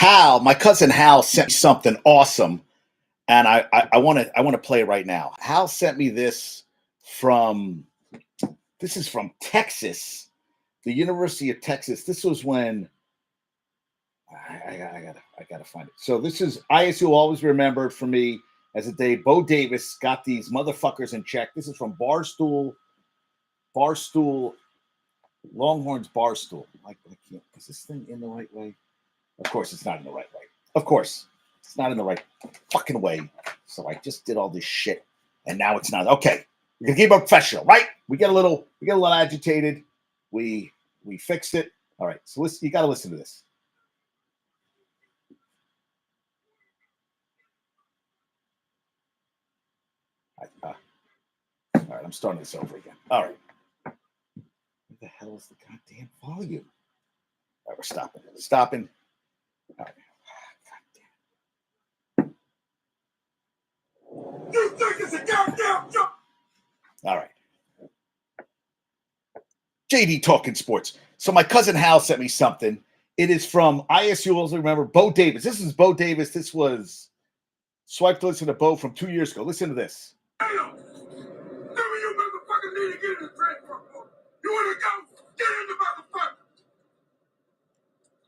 My cousin Hal sent me something awesome, and I want to play it right now. Hal sent me from this is from Texas, the University of Texas. This was when I gotta find it. So this is ISU always remembered for me as a day Bo Davis got these motherfuckers in check. This is from Barstool Longhorns Barstool. I can't. Is this thing in the right way? Of course, it's not in the right way. Of course, it's not in the right fucking way. So I just did all this shit, and now it's not. Okay, we're gonna keep it professional, right? We get a little agitated. We fixed it. All right. So listen, you got to listen to this. All right, I'm starting this over again. All right. Where the hell is the goddamn volume? All right, we're stopping. All right. You think it's a goddamn joke? All right. JD Talking Sports. So my cousin Hal sent me something. It is from ISU. Also remember Bo Davis. This is Bo Davis. This was swipe to listen to Bo from 2 years ago. Listen to this. Damn. Some of you motherfuckers need to get in the transfer portal. You want to go? Get in the motherfucker.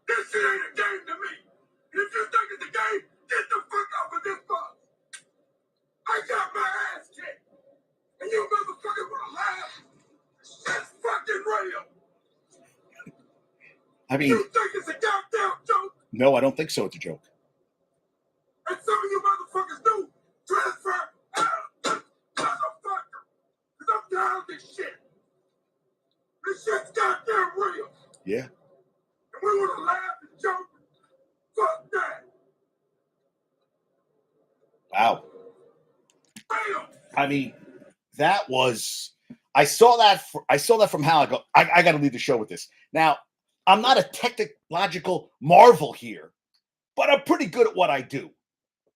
This shit ain't a game to me. And if you think it's a game, get the fuck off of this bus. I got my ass kicked. And you motherfuckers want to laugh? That's fucking real. I mean, you think it's a goddamn joke? No, I don't think so. It's a joke. And some of you motherfuckers do transfer out of this motherfucker. Because I'm tired of this shit. This shit's goddamn real. Yeah. And we want to laugh and joke. Fuck that. Wow. Real. I mean, that was. I saw that from Hal. I go, I got to leave the show with this. Now, I'm not a technological marvel here, but I'm pretty good at what I do.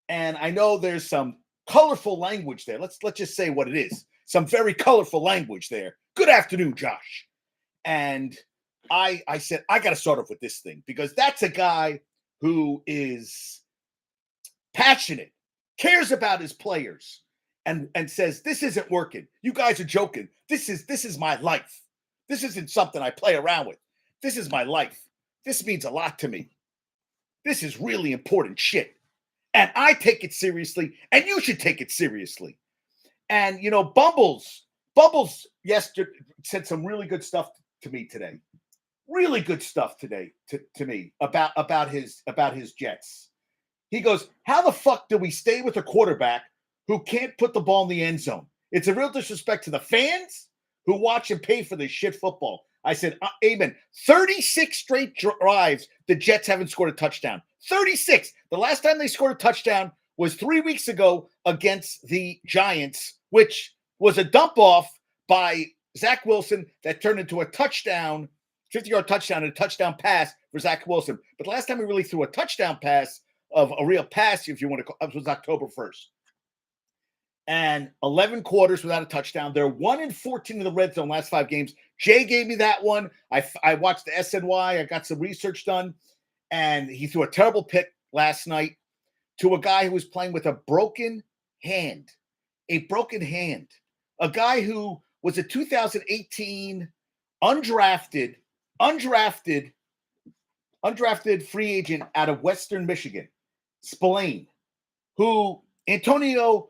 And I know there's some colorful language there. Let's just say what it is. Some very colorful language there. Good afternoon, Josh. And I said, I got to start off with this thing because that's a guy who is passionate, cares about his players, and says, this isn't working. You guys are joking. This is my life. This isn't something I play around with. This is my life. This means a lot to me. This is really important shit. And I take it seriously, and you should take it seriously. And, you know, Bumbles yesterday said some really good stuff to me today. Really good stuff today to me about his Jets. He goes, how the fuck do we stay with a quarterback who can't put the ball in the end zone? It's a real disrespect to the fans who watch and pay for this shit football. I said, amen. 36 straight drives, the Jets haven't scored a touchdown. 36. The last time they scored a touchdown was 3 weeks ago against the Giants, which was a dump off by Zach Wilson that turned into a touchdown, 50-yard touchdown, and a touchdown pass for Zach Wilson. But the last time we really threw a touchdown pass of a real pass, if you want to call it, was October 1st. And 11 quarters without a touchdown. They're 1-14 in the red zone last 5 games. Jay gave me that one. I watched the SNY. I got some research done. And he threw a terrible pick last night to a guy who was playing with a broken hand. A broken hand. A guy who was a 2018 undrafted free agent out of Western Michigan, Spillane, who Antonio,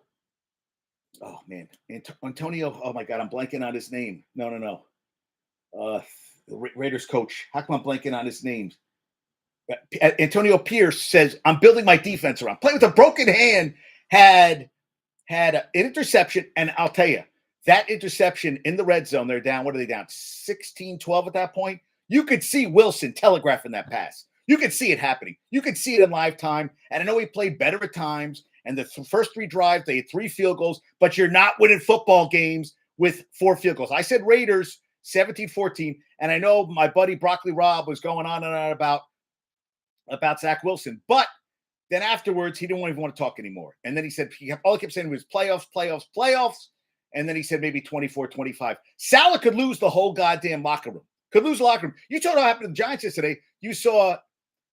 oh my God, I'm blanking on his name. No. The Raiders coach. How come I'm blanking on his name? Antonio Pierce says, I'm building my defense around. Playing with a broken hand, had an interception, and I'll tell you, that interception in the red zone, they're down. What are they down? 16-12 at that point? You could see Wilson telegraphing that pass. You could see it happening. You could see it in live time. And I know he played better at times. And the first 3 drives, they had 3 field goals. But you're not winning football games with 4 field goals. I said Raiders 17-14. And I know my buddy Broccoli Rob was going on and on about Zach Wilson. But then afterwards, he didn't even want to talk anymore. And then he said, all he kept saying was playoffs. And then he said maybe 24-25. Salah could lose the whole goddamn locker room. You saw what happened to the Giants yesterday. You saw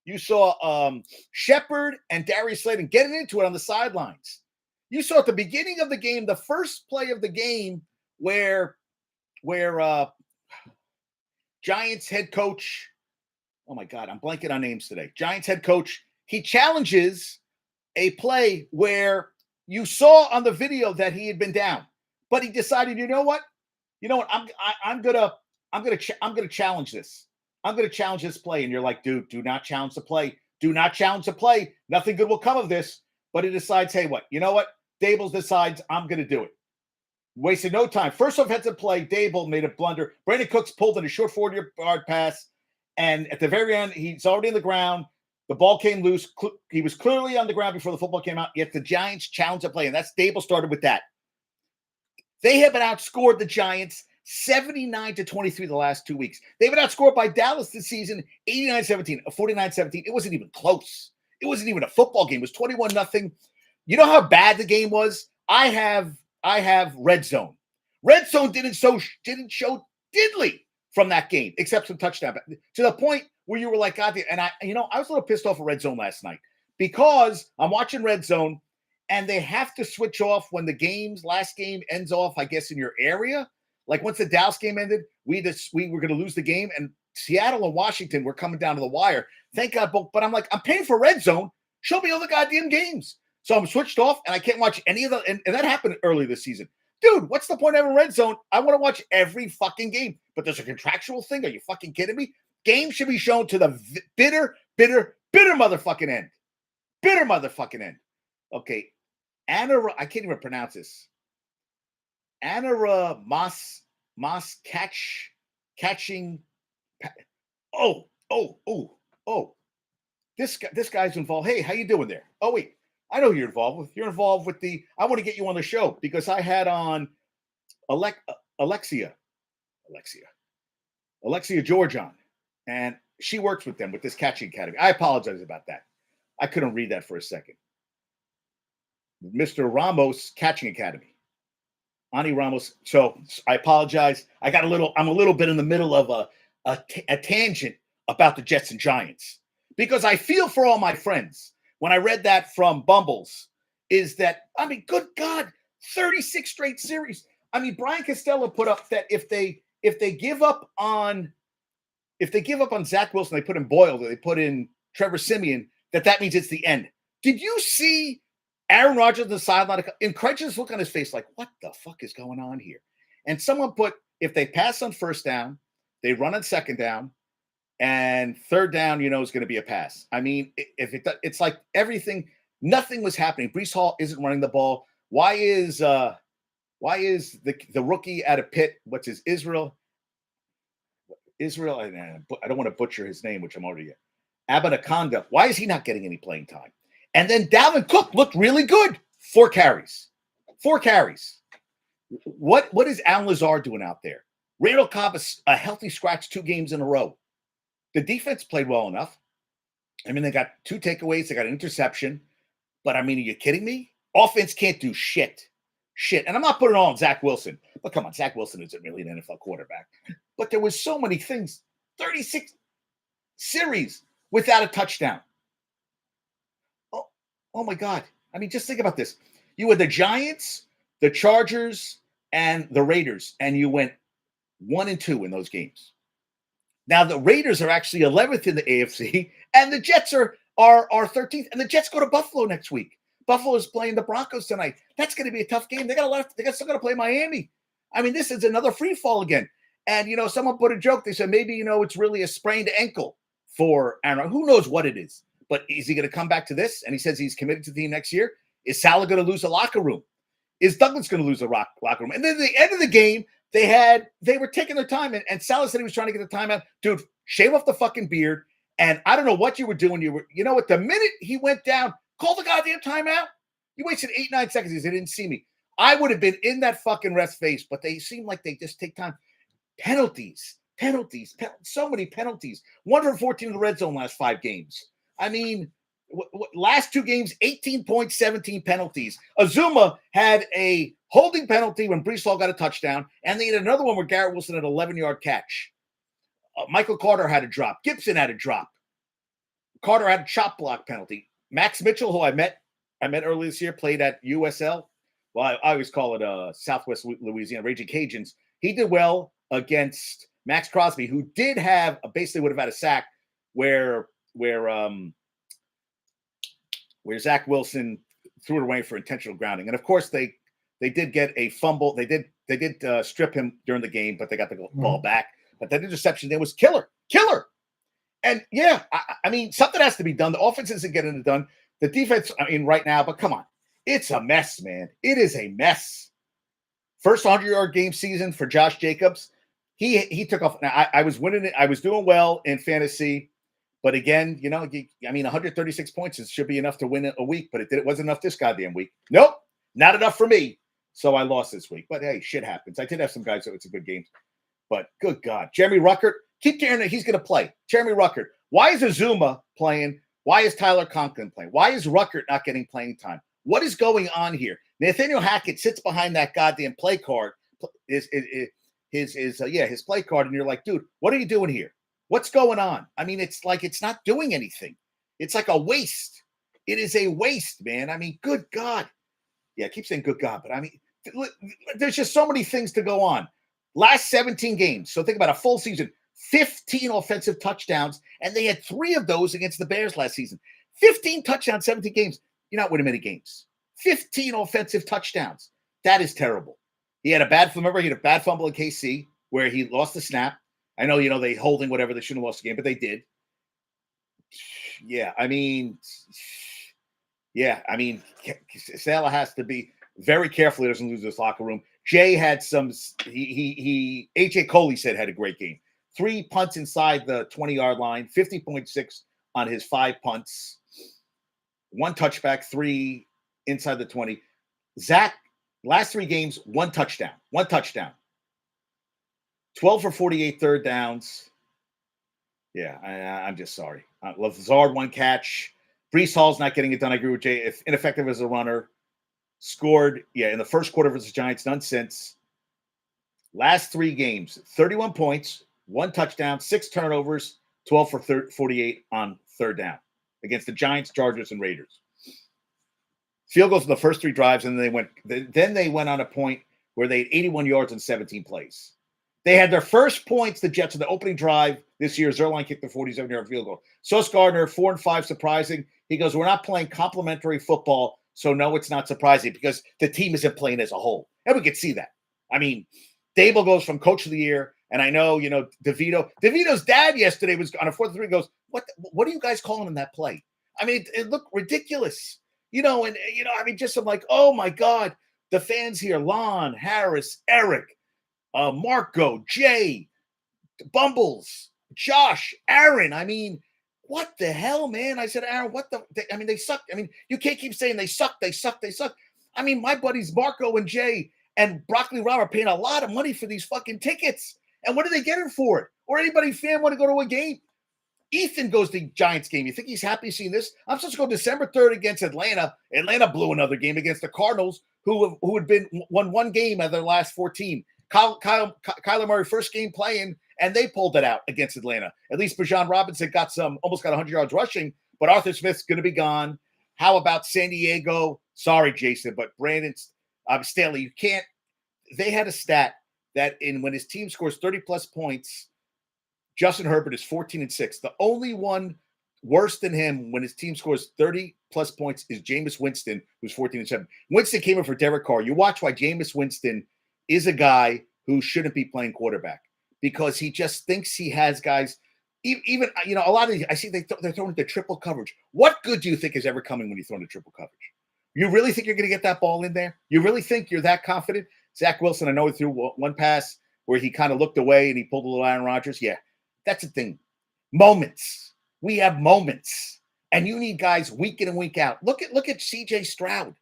You saw Shepard and Darius Slayton getting into it on the sidelines. You saw at the beginning of the game, the first play of the game, where Giants head coach, oh my God, I'm blanking on names today. Giants head coach, he challenges a play where you saw on the video that he had been down, but he decided, you know what? I'm gonna challenge this. I'm gonna challenge this play, and you're like, dude, do not challenge the play. Do not challenge the play. Nothing good will come of this. But he decides, hey, what? You know what? Dable decides I'm gonna do it. Wasted no time. First offensive play, Dable made a blunder. Brandon Cooks pulled in a short 40-yard pass, and at the very end, he's already in the ground. The ball came loose. He was clearly on the ground before the football came out. Yet the Giants challenged the play, and that's Dable started with that. They have been outscored the Giants 79-23 the last 2 weeks. They've been outscored by Dallas this season 89-17, 49-17. It wasn't even close. It wasn't even a football game. It was 21-0. You know how bad the game was? I have Red Zone. Red Zone didn't show diddly from that game, except some touchdown. To the point where you were like, God, and I was a little pissed off at Red Zone last night because I'm watching Red Zone and they have to switch off when the last game ends off, I guess, in your area. Like once the Dallas game ended, we were going to lose the game, and Seattle and Washington were coming down to the wire. Thank God, but I'm like, I'm paying for Red Zone. Show me all the goddamn games. So I'm switched off, and I can't watch any of and that happened early this season. Dude, what's the point of having Red Zone? I want to watch every fucking game, but there's a contractual thing. Are you fucking kidding me? Games should be shown to the bitter motherfucking end. Bitter motherfucking end. Okay. I can't even pronounce this. Anara Mas catching. Oh. This guy's involved. Hey, how you doing there? Oh, wait. I know who you're involved with. You're involved with I want to get you on the show because I had on Alexia George on, and she works with them with this catching academy. I apologize about that. I couldn't read that for a second. Mr. Ramos Catching Academy. Ani Ramos. So I apologize. I'm a little bit in the middle of a tangent about the Jets and Giants because I feel for all my friends. When I read that from Bumbles, is that, I mean, good God, 36 straight series. I mean, Brian Costello put up that if they give up on Zach Wilson, they put in Boyle, they put in Trevor Siemian, that means it's the end. Did you see Aaron Rodgers on the sideline, incredulous look on his face, like, what the fuck is going on here? And someone put, if they pass on first down, they run on second down, and third down, is going to be a pass. I mean, it's like nothing was happening. Breece Hall isn't running the ball. Why is the rookie out of Pitt? What's his Israel? I don't want to butcher his name, which I'm already at. Abanaconda. Why is he not getting any playing time? And then Dalvin Cook looked really good. 4 carries. What is Alan Lazard doing out there? Randall Cobb is a healthy scratch 2 games in a row. The defense played well enough. I mean, they got 2 takeaways. They got an interception. But, I mean, are you kidding me? Offense can't do shit. And I'm not putting it all on Zach Wilson. But come on, Zach Wilson isn't really an NFL quarterback. But there was so many things. 36 series without a touchdown. Oh, my God. I mean, just think about this. You had the Giants, the Chargers, and the Raiders, and you went 1-2 in those games. Now, the Raiders are actually 11th in the AFC, and the Jets are 13th, and the Jets go to Buffalo next week. Buffalo is playing the Broncos tonight. That's going to be a tough game. They still got to play Miami. I mean, this is another free fall again. And, someone put a joke. They said, maybe, it's really a sprained ankle for Aaron. Who knows what it is? But is he going to come back to this? And he says he's committed to the team next year. Is Salah going to lose the locker room? Is Douglas going to lose the locker room? And then at the end of the game, they were taking their time, and Salah said he was trying to get the timeout. Dude, shave off the fucking beard. And I don't know what you were doing. The minute he went down, call the goddamn timeout. You wasted 8-9 seconds. He said, didn't see me. I would have been in that fucking ref's face, but they seem like they just take time. Penalties. So many penalties. 114 in the red zone last 5 games. I mean, last 2 games, 18.17 penalties. Azuma had a holding penalty when Breece Hall got a touchdown, and they had another one where Garrett Wilson had an 11-yard catch. Michael Carter had a drop. Gibson had a drop. Carter had a chop block penalty. Max Mitchell, who I met earlier this year, played at USL. Well, I always call it Southwest Louisiana Raging Cajuns. He did well against Max Crosby, who did have basically would have had a sack where Zach Wilson threw it away for intentional grounding. And of course, they did get a fumble. They did strip him during the game, but they got the ball back. But that interception there was killer. And yeah, I mean, something has to be done. The offense isn't getting it done. The defense, I mean, right now, but come on. It's a mess, man. It is a mess. First 100-yard game season for Josh Jacobs. He took off. Now, I was winning it. I was doing well in fantasy. But again, 136 points should be enough to win a week. But it wasn't enough this goddamn week. Nope, not enough for me. So I lost this week. But hey, shit happens. I did have some guys, so it's a good game. But good God. Jeremy Ruckert, keep hearing that he's going to play. Jeremy Ruckert. Why is Azuma playing? Why is Tyler Conklin playing? Why is Ruckert not getting playing time? What is going on here? Nathaniel Hackett sits behind that goddamn play card, his play card, and you're like, dude, what are you doing here? What's going on? I mean, it's like it's not doing anything. It's like a waste. It is a waste, man. I mean, good God. Yeah, I keep saying good God, but I mean, there's just so many things to go on. Last 17 games. So think about a full season. 15 offensive touchdowns, and they had 3 of those against the Bears last season. 15 touchdowns, 17 games. You're not winning many games. 15 offensive touchdowns. That is terrible. He had a bad fumble in KC where he lost the snap. I know, they holding whatever. They shouldn't have lost the game, but they did. Yeah, I mean, Salah has to be very careful he doesn't lose this locker room. Jay had some. AJ Coley said had a great game. 3 punts inside the 20-yard line, 50.6 on his 5 punts, 1 touchback, 3 inside the 20. Zach, last 3 games, 1 touchdown. 12 for 48 third downs. Yeah, I'm just sorry. Lazard, 1 catch. Brees Hall's not getting it done. I agree with Jay. If ineffective as a runner. Scored, in the first quarter versus Giants, none since. Last 3 games, 31 points, 1 touchdown, 6 turnovers, 12 for 48 on third down against the Giants, Chargers, and Raiders. Field goals in the first 3 drives, and then they went on a point where they had 81 yards and 17 plays. They had their first points, the Jets, in the opening drive this year. Zerline kicked the 47-yard field goal. Sauce Gardner, 4 and 5, surprising. He goes, we're not playing complimentary football, so no, it's not surprising because the team isn't playing as a whole. And we could see that. I mean, Dable goes from coach of the year, and I know, DeVito's dad yesterday was on a 4th and 3, goes, what are you guys calling in that play? I mean, it looked ridiculous, just I'm like, oh my God, the fans here, Lon, Harris, Eric, Marco, Jay, Bumbles, Josh, Aaron. I mean, what the hell, man? I said, Aaron, they suck. I mean, you can't keep saying they suck. I mean, my buddies Marco and Jay and Broccoli Rob are paying a lot of money for these fucking tickets. And what are they getting for it? Or anybody fan want to go to a game? Ethan goes to the Giants game. You think he's happy seeing this? I'm supposed to go December 3rd against Atlanta. Atlanta blew another game against the Cardinals, who had won 1 game out of their last 14. Kyler Murray first game playing, and they pulled it out against Atlanta. At least Bijan Robinson almost got 100 yards rushing, but Arthur Smith's going to be gone. How about San Diego? Sorry, Jason, but Brandon Stanley, you can't. They had a stat that when his team scores 30-plus points, Justin Herbert is 14-6. The only one worse than him when his team scores 30-plus points is Jameis Winston, who's 14-7. Winston came in for Derek Carr. You watch why Jameis Winston is a guy who shouldn't be playing quarterback because he just thinks he has guys. Even a lot of these, I see they're throwing into triple coverage. What good do you think is ever coming when you throw into triple coverage? You really think you're going to get that ball in there? You really think you're that confident? Zach Wilson, I know he threw 1 pass where he kind of looked away and he pulled a little Aaron Rodgers. Yeah, that's the thing. Moments. We have moments, and you need guys week in and week out. Look at C.J. Stroud.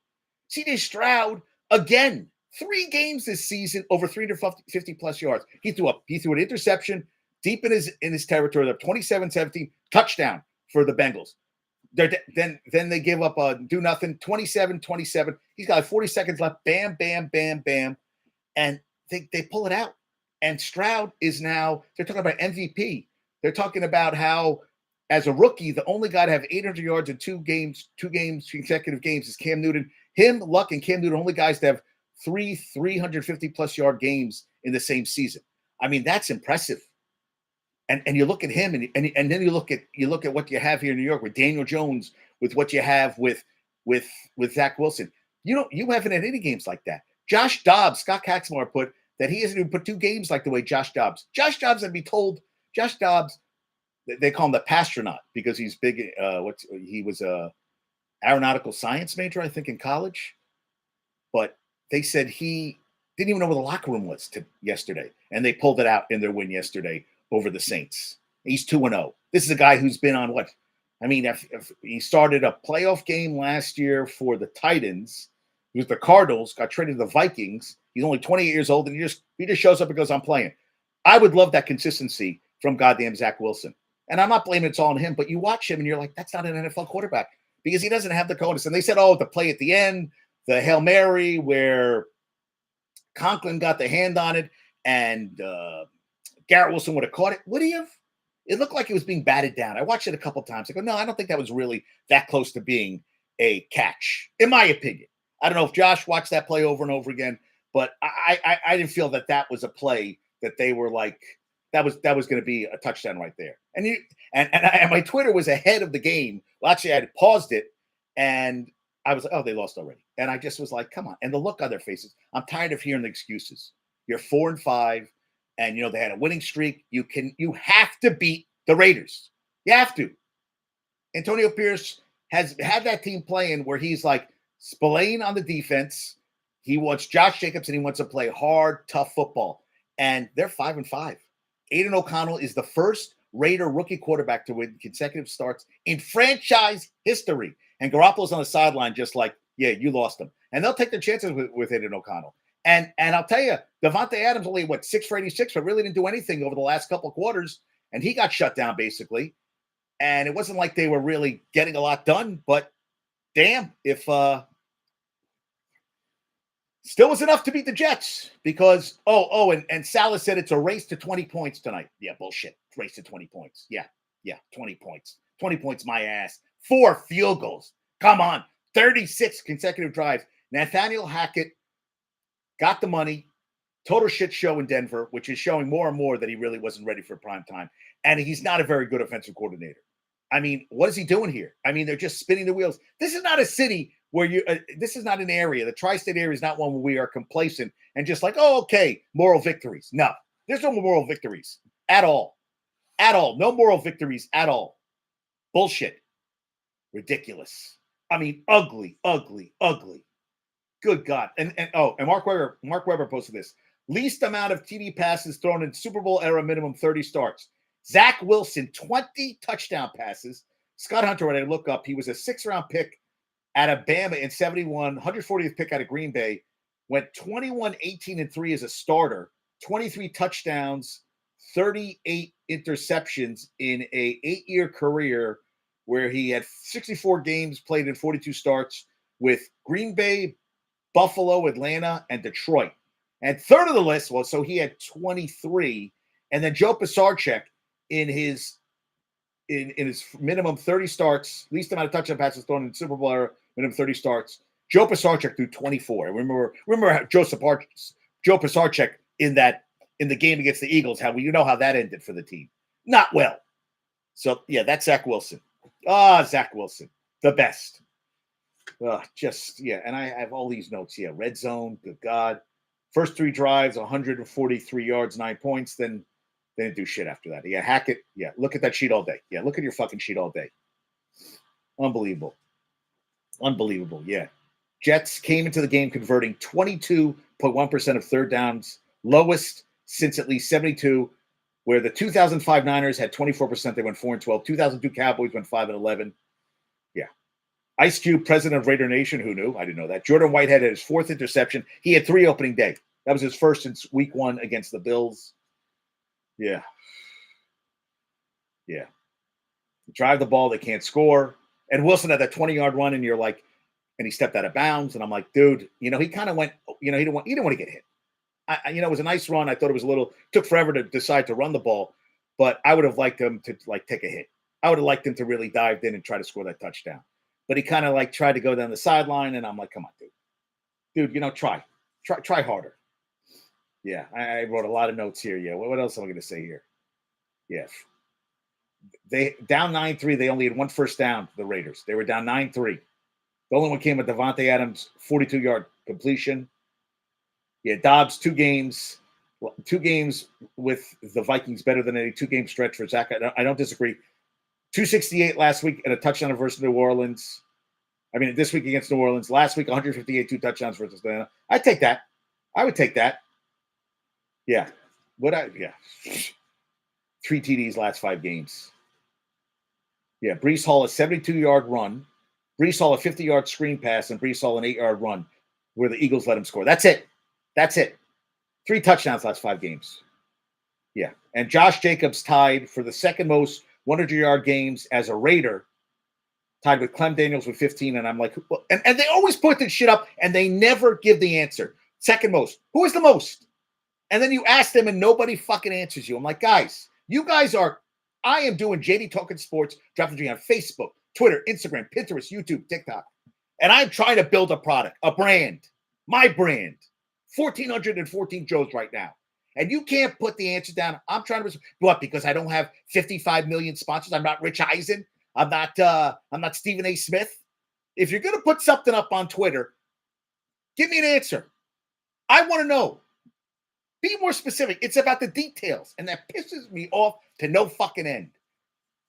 C.J. Stroud again. 3 games this season, over 350-plus yards. He threw an interception deep in his territory, up 27-17, touchdown for the Bengals. Then they give up a do nothing, 27-27. He's got like 40 seconds left. Bam, bam, bam, bam. And they pull it out. And Stroud is now, they're talking about MVP. They're talking about how as a rookie, the only guy to have 800 yards in two consecutive games is Cam Newton. Him, Luck, and Cam Newton, only guys to have 350 plus yard games in the same season. I mean, that's impressive. And you look at him, and then you look at what you have here in New York with Daniel Jones, with what you have with Zach Wilson. You haven't had any games like that. Josh Dobbs, Scott Kaxmar put that he hasn't even put two games like the way Josh Dobbs. Josh Dobbs, I'd be told, Josh Dobbs, they call him the Pastronaut because he's big. He was a aeronautical science major, I think, in college. But they said he didn't even know where the locker room was yesterday, and they pulled it out in their win yesterday over the Saints. He's 2-0. This is a guy who's been on what? I mean, if he started a playoff game last year for the Titans with the Cardinals, got traded to the Vikings. He's only 28 years old, and he just shows up and goes, I'm playing. I would love that consistency from goddamn Zach Wilson. And I'm not blaming it's all on him, but you watch him and you're like, that's not an NFL quarterback because he doesn't have the cojones. And they said, the play at the end, the Hail Mary where Conklin got the hand on it and Garrett Wilson would have caught it. Would he have? It looked like it was being batted down. I watched it a couple times. I go, no, I don't think that was really that close to being a catch, in my opinion. I don't know if Josh watched that play over and over again, but I didn't feel that was a play that they were like, that was going to be a touchdown right there. And my Twitter was ahead of the game. Well, actually, I had paused it, and I was like, oh, they lost already. And I just was like, come on. And the look on their faces, I'm tired of hearing the excuses. You're 4-5. And, they had a winning streak. You have to beat the Raiders. You have to. Antonio Pierce has had that team playing where he's like Spillane on the defense. He wants Josh Jacobs, and he wants to play hard, tough football. And they're 5-5. Aiden O'Connell is the first Raider rookie quarterback to win consecutive starts in franchise history. And Garoppolo's on the sideline just like, yeah, you lost him. And they'll take their chances with Aiden O'Connell. And I'll tell you, Devontae Adams only, 6 for 86, but really didn't do anything over the last couple of quarters. And he got shut down, basically. And it wasn't like they were really getting a lot done. But, damn, if still was enough to beat the Jets. Because, and Salah said it's a race to 20 points tonight. Yeah, bullshit. Race to 20 points. Yeah, 20 points. 20 points, my ass. 4 field goals. Come on. 36 consecutive drives. Nathaniel Hackett got the money, total shit show in Denver, which is showing more and more that he really wasn't ready for prime time. And he's not a very good offensive coordinator. I mean, what is he doing here? I mean, they're just spinning the wheels. This is not a city where this is not an area. The tri-state area is not one where we are complacent and just like, okay, moral victories. No, there's no moral victories at all. At all. No moral victories at all. Bullshit. Ridiculous. I mean, ugly, ugly, ugly. Good God. And Mark Weber posted this. Least amount of TD passes thrown in Super Bowl era, minimum 30 starts. Zach Wilson, 20 touchdown passes. Scott Hunter, when I look up, he was a 6th-round pick out of Bama in 71, 140th pick out of Green Bay. Went 21-18-3 as a starter, 23 touchdowns, 38 interceptions in a 8-year career where he had 64 games played in 42 starts with Green Bay, Buffalo, Atlanta, and Detroit. And third of the list was, so he had 23. And then Joe Pisarcek in his minimum 30 starts, least amount of touchdown passes thrown in Super Bowl era, minimum 30 starts. Joe Pisarcek threw 24. Remember how Joe Pisarcek in the game against the Eagles, how that ended for the team. Not well. So yeah, that's Zach Wilson. Zach Wilson, the best. And I have all these notes here. Red zone, good God. First 3 drives, 143 yards, 9 points. Then they didn't do shit after that. Yeah, Hackett. Yeah, look at that sheet all day. Yeah, look at your fucking sheet all day. Unbelievable. Yeah. Jets came into the game converting 22.1% of third downs, lowest since at least 72, where the 2005 Niners had 24%. They went 4-12. 2002 Cowboys went 5-11. Yeah. Ice Cube, president of Raider Nation, who knew? I didn't know that. Jordan Whitehead had his 4th interception. He had 3 opening day. That was his first since week 1 against the Bills. Yeah. Drive the ball, they can't score. And Wilson had that 20-yard run, and you're like, and he stepped out of bounds. And I'm like, dude, he kind of went, he didn't want to get hit. It was a nice run. I thought it was took forever to decide to run the ball, but I would have liked him to take a hit. I would have liked him to really dive in and try to score that touchdown. But he kind of like tried to go down the sideline, and I'm like, come on, dude, try harder. Yeah, I wrote a lot of notes here. Yeah, what else am I going to say here? Yeah, they down 9-3. They only had one first down. The Raiders. They were down 9-3. The only one came with Devontae Adams' 42-yard completion. Yeah, Dobbs 2 games with the Vikings better than any 2-game stretch for Zach. I don't disagree. 268 last week and a touchdown versus New Orleans. I mean, this week against New Orleans. Last week, 158, 2 touchdowns versus Atlanta. I'd take that. I would take that. Yeah. 3 TDs last 5 games. Yeah, Breece Hall a 72-yard run. Breece Hall a 50-yard screen pass, and Breece Hall an 8-yard run where the Eagles let him score. That's it. 3 touchdowns last 5 games. Yeah. And Josh Jacobs tied for the second most 100-yard games as a Raider, tied with Clem Daniels with 15. And I'm like, well, and they always put this shit up, and they never give the answer. Second most. Who is the most? And then you ask them, and nobody fucking answers you. I'm like, guys, you guys are – I am doing JD Talkin Sports, dropping G on Facebook, Twitter, Instagram, Pinterest, YouTube, TikTok. And I'm trying to build a product, a brand, my brand. 1,414 Joes right now. And you can't put the answer down. I'm trying to – what, because I don't have 55 million sponsors? I'm not Rich Eisen. I'm not Stephen A. Smith. If you're going to put something up on Twitter, give me an answer. I want to know. Be more specific. It's about the details. And that pisses me off to no fucking end.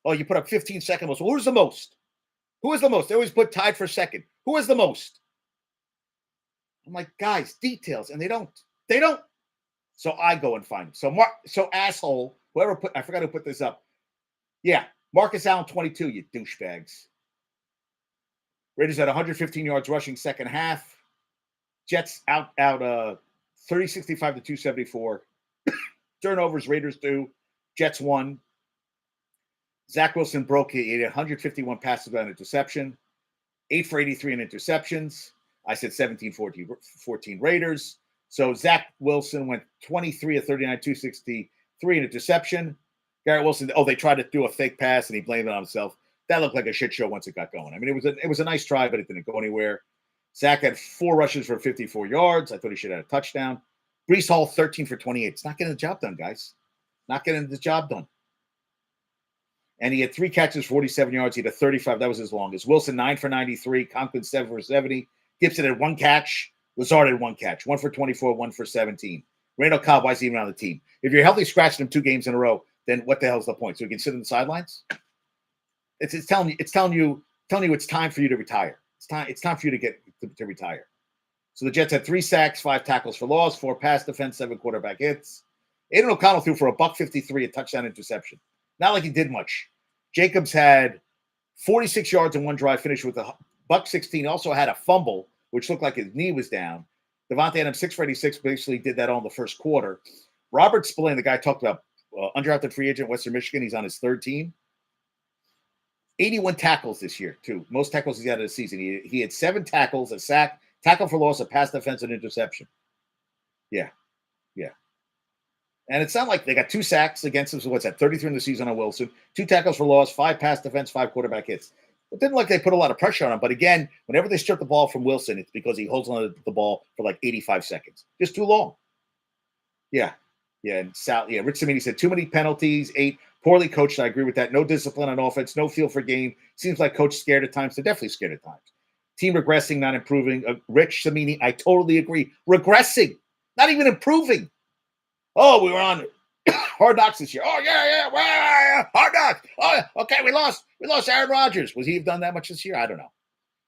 Oh, you put up 15 second most. Well, who's the most? Who is the most? They always put tied for second. Who is the most? I'm like, guys, details. And they don't. They don't. So I go and find them. So asshole, whoever I forgot who put this up. Yeah, Marcus Allen, 22, you douchebags. Raiders at 115 yards rushing second half. Jets out 30-65 to 274. Turnovers, Raiders 2. Jets 1. Zach Wilson broke it. He had 151 passes without interception. 8 for 83 in interceptions. I said 17-14 Raiders. So Zach Wilson went 23 of 39, 263 in interception. Garrett Wilson, they tried to do a fake pass and he blamed it on himself. That looked like a shit show once it got going. I mean, it was a nice try, but it didn't go anywhere. Zach had 4 rushes for 54 yards. I thought he should have had a touchdown. Breece Hall, 13 for 28. It's not getting the job done, guys. Not getting the job done. And he had 3 catches, 47 yards. He had a 35. That was his longest. Wilson, 9 for 93. Conklin, 7 for 70. Gibson had 1 catch. Lazard had 1 catch. 1 for 24, 1 for 17. Randall Cobb, why is he even on the team? If you're healthy scratching him 2 games in a row, then what the hell's the point? So he can sit on the sidelines? It's telling you it's time for you to retire. It's time for you to get to retire. So the Jets had 3 sacks, 5 tackles for loss, 4 pass defense, 7 quarterback hits. Aiden O'Connell threw for $153, a touchdown interception. Not like he did much. Jacobs had 46 yards in 1 drive, finished with a $116. Also had a fumble, which looked like his knee was down. Devontae Adams, 6 for 86, basically did that all in the first quarter. Robert Spillane, the guy I talked about, undrafted free agent, Western Michigan. He's on his 3rd team. 81 tackles this year, too. Most tackles he's had in the season. He had 7 tackles, a sack, tackle for loss, a pass defense, and interception. Yeah. And it's not like they got 2 sacks against him. So what's that? 33 in the season on Wilson. 2 tackles for loss, 5 pass defense, 5 quarterback hits. It didn't like they put a lot of pressure on him. But again, whenever they strip the ball from Wilson, it's because he holds on to the ball for like 85 seconds. Just too long. Yeah. And Rich Samini said too many penalties, 8. Poorly coached. I agree with that. No discipline on offense, no feel for game. Seems like coach scared at times. They're definitely scared at times. Team regressing, not improving. Rich Samini, I totally agree. Regressing, not even improving. Oh, we were on Hard Knocks this year. Oh, yeah. Hard Knocks. Oh, okay, we lost Aaron Rodgers. Would he have done that much this year? I don't know.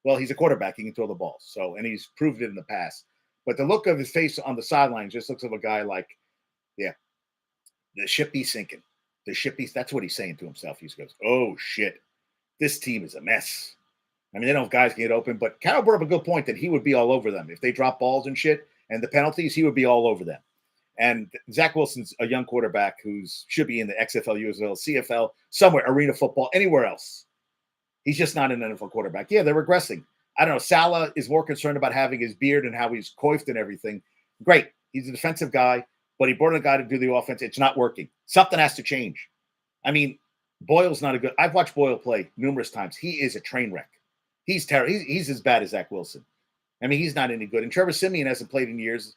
Well, he's a quarterback. He can throw the ball. So, and he's proved it in the past. But the look of his face on the sideline just looks like a guy like, yeah, the ship be sinking. That's what he's saying to himself. He goes, oh, shit, this team is a mess. I mean, they don't have guys get open, but Carroll brought up a good point that he would be all over them. If they drop balls and shit and the penalties, he would be all over them. And Zach Wilson's a young quarterback should be in the XFL, USFL, CFL, somewhere, arena football, anywhere else. He's just not an NFL quarterback. Yeah, they're regressing. I don't know. Salah is more concerned about having his beard and how he's coiffed and everything. Great. He's a defensive guy, but he brought in a guy to do the offense. It's not working. Something has to change. I mean, Boyle's not a good. I've watched Boyle play numerous times. He is a train wreck. He's terrible. He's as bad as Zach Wilson. I mean, he's not any good. And Trevor Siemian hasn't played in years.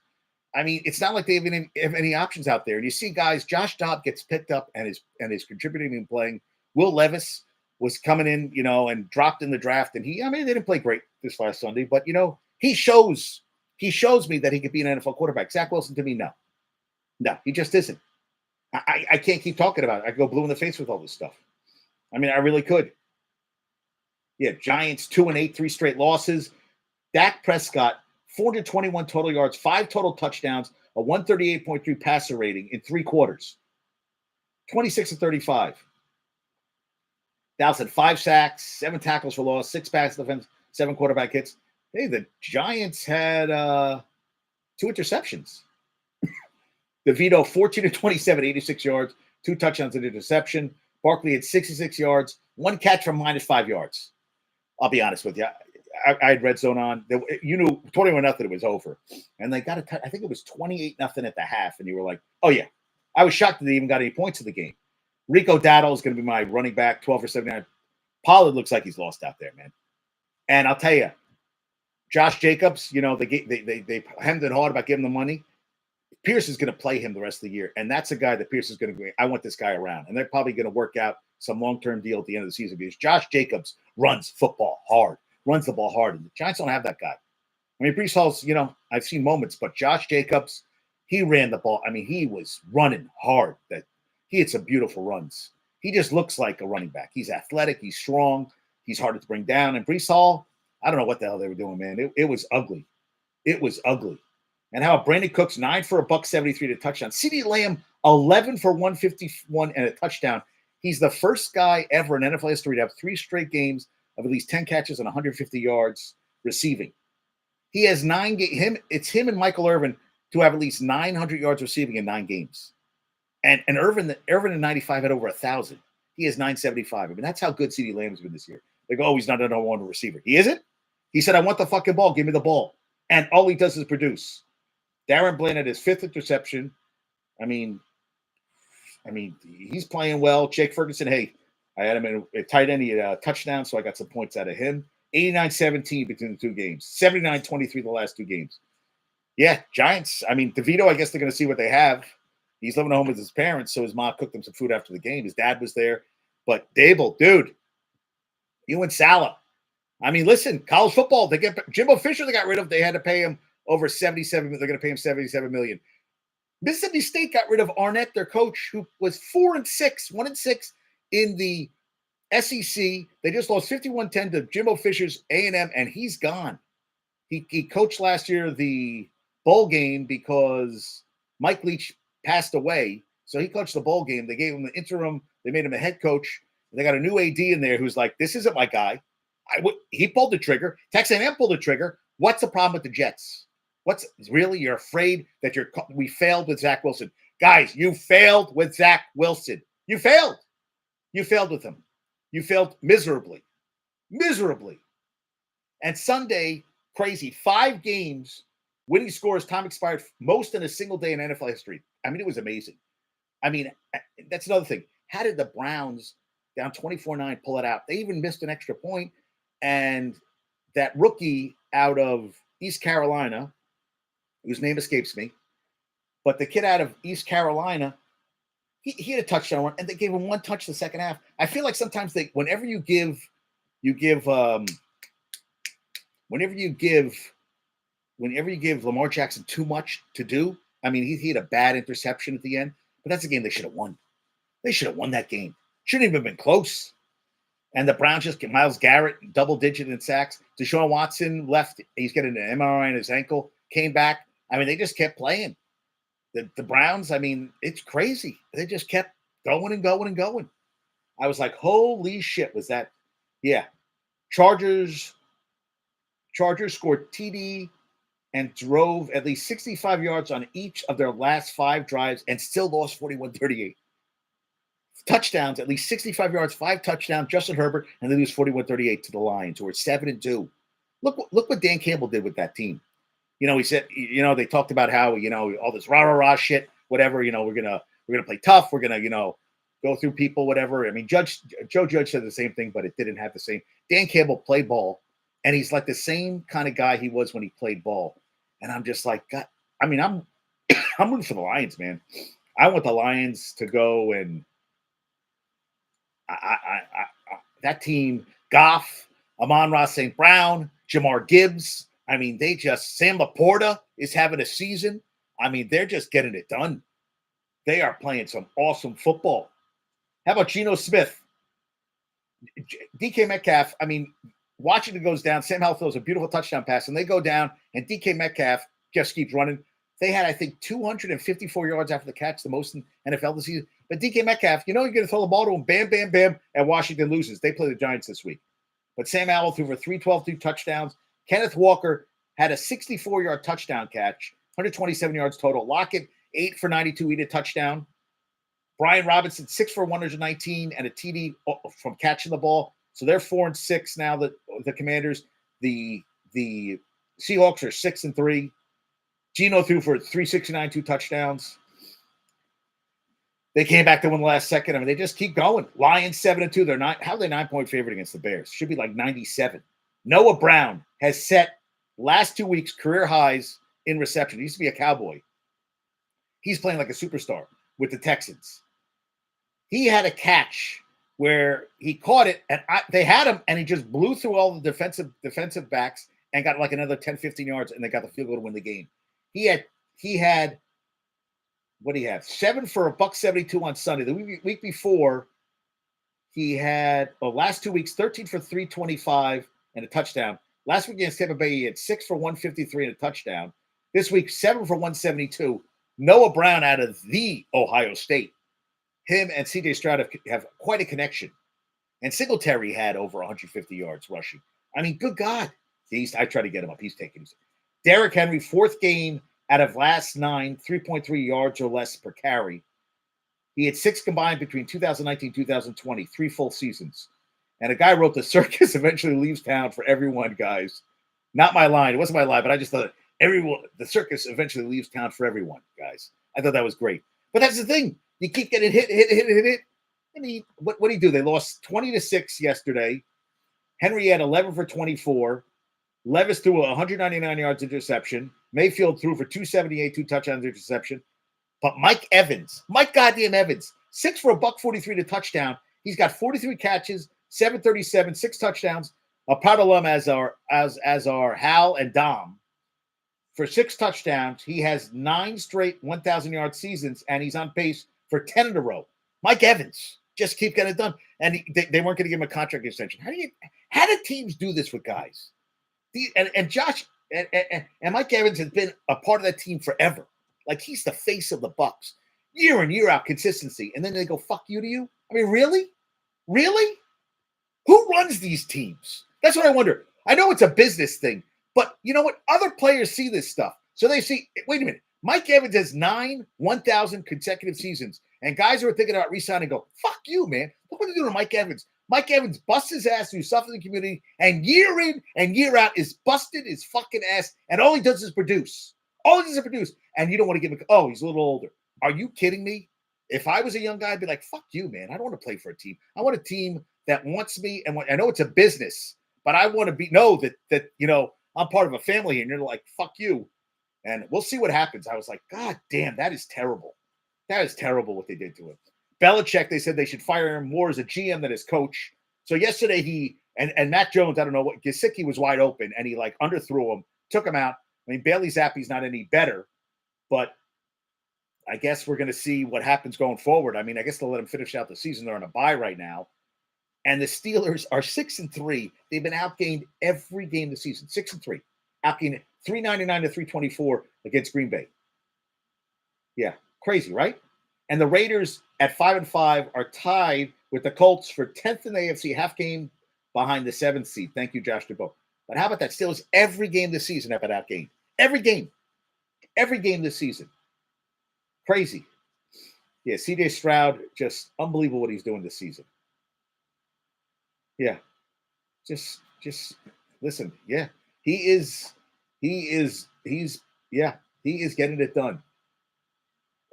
I mean, it's not like they have any options out there. And you see guys, Josh Dobb gets picked up and is contributing and playing. Will Levis was coming in, and dropped in the draft. And they didn't play great this last Sunday, but he shows me that he could be an NFL quarterback. Zach Wilson, to me, no, he just isn't. I can't keep talking about it. I go blue in the face with all this stuff. I mean, I really could. Yeah, Giants 2-8, 3 straight losses. Dak Prescott, 421 total yards, 5 total touchdowns, a 138.3 passer rating in 3 quarters. 26-35. Dallas had 5 sacks, 7 tackles for loss, 6 pass defense, 7 quarterback hits. Hey, the Giants had 2 interceptions. DeVito, 14-27, 86 yards, 2 touchdowns and interception. Barkley had 66 yards, 1 catch for -5 yards. I'll be honest with you. I had red zone on. You knew 21-0 it was over. And they got I think it was 28-0 at the half. And you were like, oh, yeah. I was shocked that they even got any points in the game. Rico Dowdle is going to be my running back, 12 for 79. Pollard looks like he's lost out there, man. And I'll tell you, Josh Jacobs, they hemmed and hawed about giving him the money. Pierce is going to play him the rest of the year. And that's a guy that Pierce is going to go, I want this guy around. And they're probably going to work out some long-term deal at the end of the season because Josh Jacobs runs football hard, runs the ball hard. And the Giants don't have that guy. I mean, Breece Hall's, I've seen moments, but Josh Jacobs, he ran the ball. I mean, he was running hard. That he had some beautiful runs. He just looks like a running back. He's athletic. He's strong. He's hard to bring down. And Breece Hall, I don't know what the hell they were doing, man. It was ugly. It was ugly. And how Brandon Cooks, 9 for $173 to touchdown. CeeDee Lamb, 11 for 151 and a touchdown. He's the first guy ever in NFL history to have 3 straight games of at least 10 catches and 150 yards receiving. He has 9 games. It's him and Michael Irvin to have at least 900 yards receiving in 9 games. And Irvin in 95 had over 1,000. He has 975. I mean, that's how good CeeDee Lamb has been this year. They go, oh, he's not a number 1 receiver. He isn't? He said, I want the fucking ball. Give me the ball. And all he does is produce. Darren Bland had his 5th interception. I mean, he's playing well. Jake Ferguson, hey, I had him in a tight end. He had a touchdown, so I got some points out of him. 89-17 between the 2 games. 79-23 the last 2 games. Yeah, Giants. I mean, DeVito, I guess they're going to see what they have. He's living at home with his parents, so his mom cooked him some food after the game. His dad was there. But Dable, dude, you and Salah. I mean, listen, college football, they get Jimbo Fisher they got rid of. They had to pay him over $77 million. They're going to pay him $77 million. Mississippi State got rid of Arnett, their coach, who was 1-6 in the SEC. They just lost 51-10 to Jimbo Fisher's A&M, and he's gone. He coached last year the bowl game because Mike Leach passed away. So he coached the bowl game. They gave him the interim. They made him a head coach. They got a new AD in there who's like, this isn't my guy. He pulled the trigger. Texas A&M pulled the trigger. What's the problem with the Jets? You're afraid that we failed with Zach Wilson. Guys, you failed with Zach Wilson. You failed. You failed with him. You failed miserably. Miserably. And Sunday, crazy. 5 games, winning scores, time expired, most in a single day in NFL history. I mean, it was amazing. I mean, that's another thing. How did the Browns down 24-9 pull it out? They even missed an extra point. And that rookie out of East Carolina, whose name escapes me, but the kid out of East Carolina, he had a touchdown run, and they gave him 1 touch the second half. I feel like sometimes whenever you give Lamar Jackson too much to do. I mean, he had a bad interception at the end, but that's a game they should have won. They should have won that game. Shouldn't even have been close. And the Browns just get Myles Garrett double-digit in sacks. Deshaun Watson left. He's getting an MRI on his ankle. Came back. I mean, they just kept playing. The Browns, I mean, it's crazy. They just kept going and going and going. I was like, holy shit, was that? Yeah. Chargers scored TD and drove at least 65 yards on each of their last 5 drives and still lost 41-38. Touchdowns, at least 65 yards, 5 touchdowns, Justin Herbert, and they lose 41-38 to the Lions, who are 7-2. Look what Dan Campbell did with that team. He said, they talked about how, all this rah-rah-rah shit, whatever, we're gonna play tough, we're gonna, go through people, whatever. I mean, Joe Judge said the same thing, but it didn't have the same. Dan Campbell played ball, and he's like the same kind of guy he was when he played ball. And I'm just like, God, I mean, I'm rooting for the Lions, man. I want the Lions to go, and that team, Goff, Amon-Ra St. Brown, Jamar Gibbs. I mean, Sam Laporta is having a season. I mean, they're just getting it done. They are playing some awesome football. How about Geno Smith? DK Metcalf, I mean, Washington goes down. Sam Howell throws a beautiful touchdown pass, and they go down, and DK Metcalf just keeps running. They had, I think, 254 yards after the catch, the most in NFL this season. But DK Metcalf, you're going to throw the ball to him, bam, bam, bam, and Washington loses. They play the Giants this week. But Sam Howell threw for 312, 2 touchdowns. Kenneth Walker had a 64-yard touchdown catch, 127 yards total. Lockett, 8 for 92, he did a touchdown. Brian Robinson, 6 for 119, and a TD from catching the ball. So they're 4-6 now. The Commanders, the Seahawks are 6-3. Geno threw for 369, 2 touchdowns. They came back to win the last second. I mean, they just keep going. Lions 7-2. They're not. How are they 9-point favorite against the Bears? Should be like 97. Noah Brown has set last 2 weeks career highs in reception. He used to be a Cowboy. He's playing like a superstar with the Texans. He had a catch where he caught it, and they had him, and he just blew through all the defensive backs and got like another 10, 15 yards, and they got the field goal to win the game. He had what do you have? 7 for $172 on Sunday. The week before, he had last 2 weeks 13 for 325 and a touchdown. Last week against Tampa Bay, he had 6 for 153 and a touchdown. This week, 7 for 172. Noah Brown out of the Ohio State. Him and C.J. Stroud have quite a connection. And Singletary had over 150 yards rushing. I mean, good God. I try to get him up. He's taking it. Derrick Henry, 4th game out of last 9, 3.3 yards or less per carry. He had 6 combined between 2019 and 2020, 3 full seasons. And a guy wrote, the circus eventually leaves town for everyone, guys. Not my line. It wasn't my line, but I just thought the circus eventually leaves town for everyone, guys. I thought that was great. But that's the thing. You keep getting hit. I mean, what do you do? They lost 20-6 yesterday. Henry had 11 for 24. Levis threw 199 yards interception. Mayfield threw for 278, 2 touchdowns interception. But Mike goddamn Evans, 6 for $143 to touchdown. He's got 43 catches, 737, 6 touchdowns. A proud alum as our Hal and Dom. For 6 touchdowns, he has 9 straight 1,000-yard seasons, and he's on pace for 10 in a row. Mike Evans, just keep getting it done. And they weren't going to give him a contract extension. How do teams do this with guys? And Josh and Mike Evans has been a part of that team forever. Like, he's the face of the Bucs. Year in, year out, consistency. And then they go, fuck you to you? I mean, really? Really? Who runs these teams? That's what I wonder. I know it's a business thing, but you know what? Other players see this stuff. So they see, wait a minute. Mike Evans has 9 1,000 consecutive seasons. And guys are thinking about re-signing go, fuck you, man. Look what they're doing to Mike Evans. Mike Evans busts his ass through stuff in the community, and year in and year out is busted his fucking ass, and all he does is produce. And you don't want to give him, he's a little older. Are you kidding me? If I was a young guy, I'd be like, fuck you, man. I don't want to play for a team. I want a team that wants me, and I know it's a business, but I want to know that I'm part of a family, and you're like, fuck you. And we'll see what happens. I was like, God damn, that is terrible. That is terrible what they did to him. Belichick, they said they should fire him more as a GM than as coach. So yesterday he and Matt Jones, I don't know what, Gesicki was wide open, and he like underthrew him, took him out. I mean, Bailey Zappi's not any better, but I guess we're going to see what happens going forward. I mean, I guess they'll let him finish out the season. They're on a bye right now. And the Steelers are 6-3. They've been outgained every game this season. 6-3. Outgained 399 to 324 against Green Bay. Yeah, crazy, right? And the Raiders at 5-5 are tied with the Colts for 10th in the AFC, half game behind the 7th seed. Thank you, Josh DeBoe. But how about that? Steelers every game this season have been outgained. Every game this season. Crazy. Yeah, C.J. Stroud, just unbelievable what he's doing this season. Yeah. Just listen. Yeah. He is getting it done.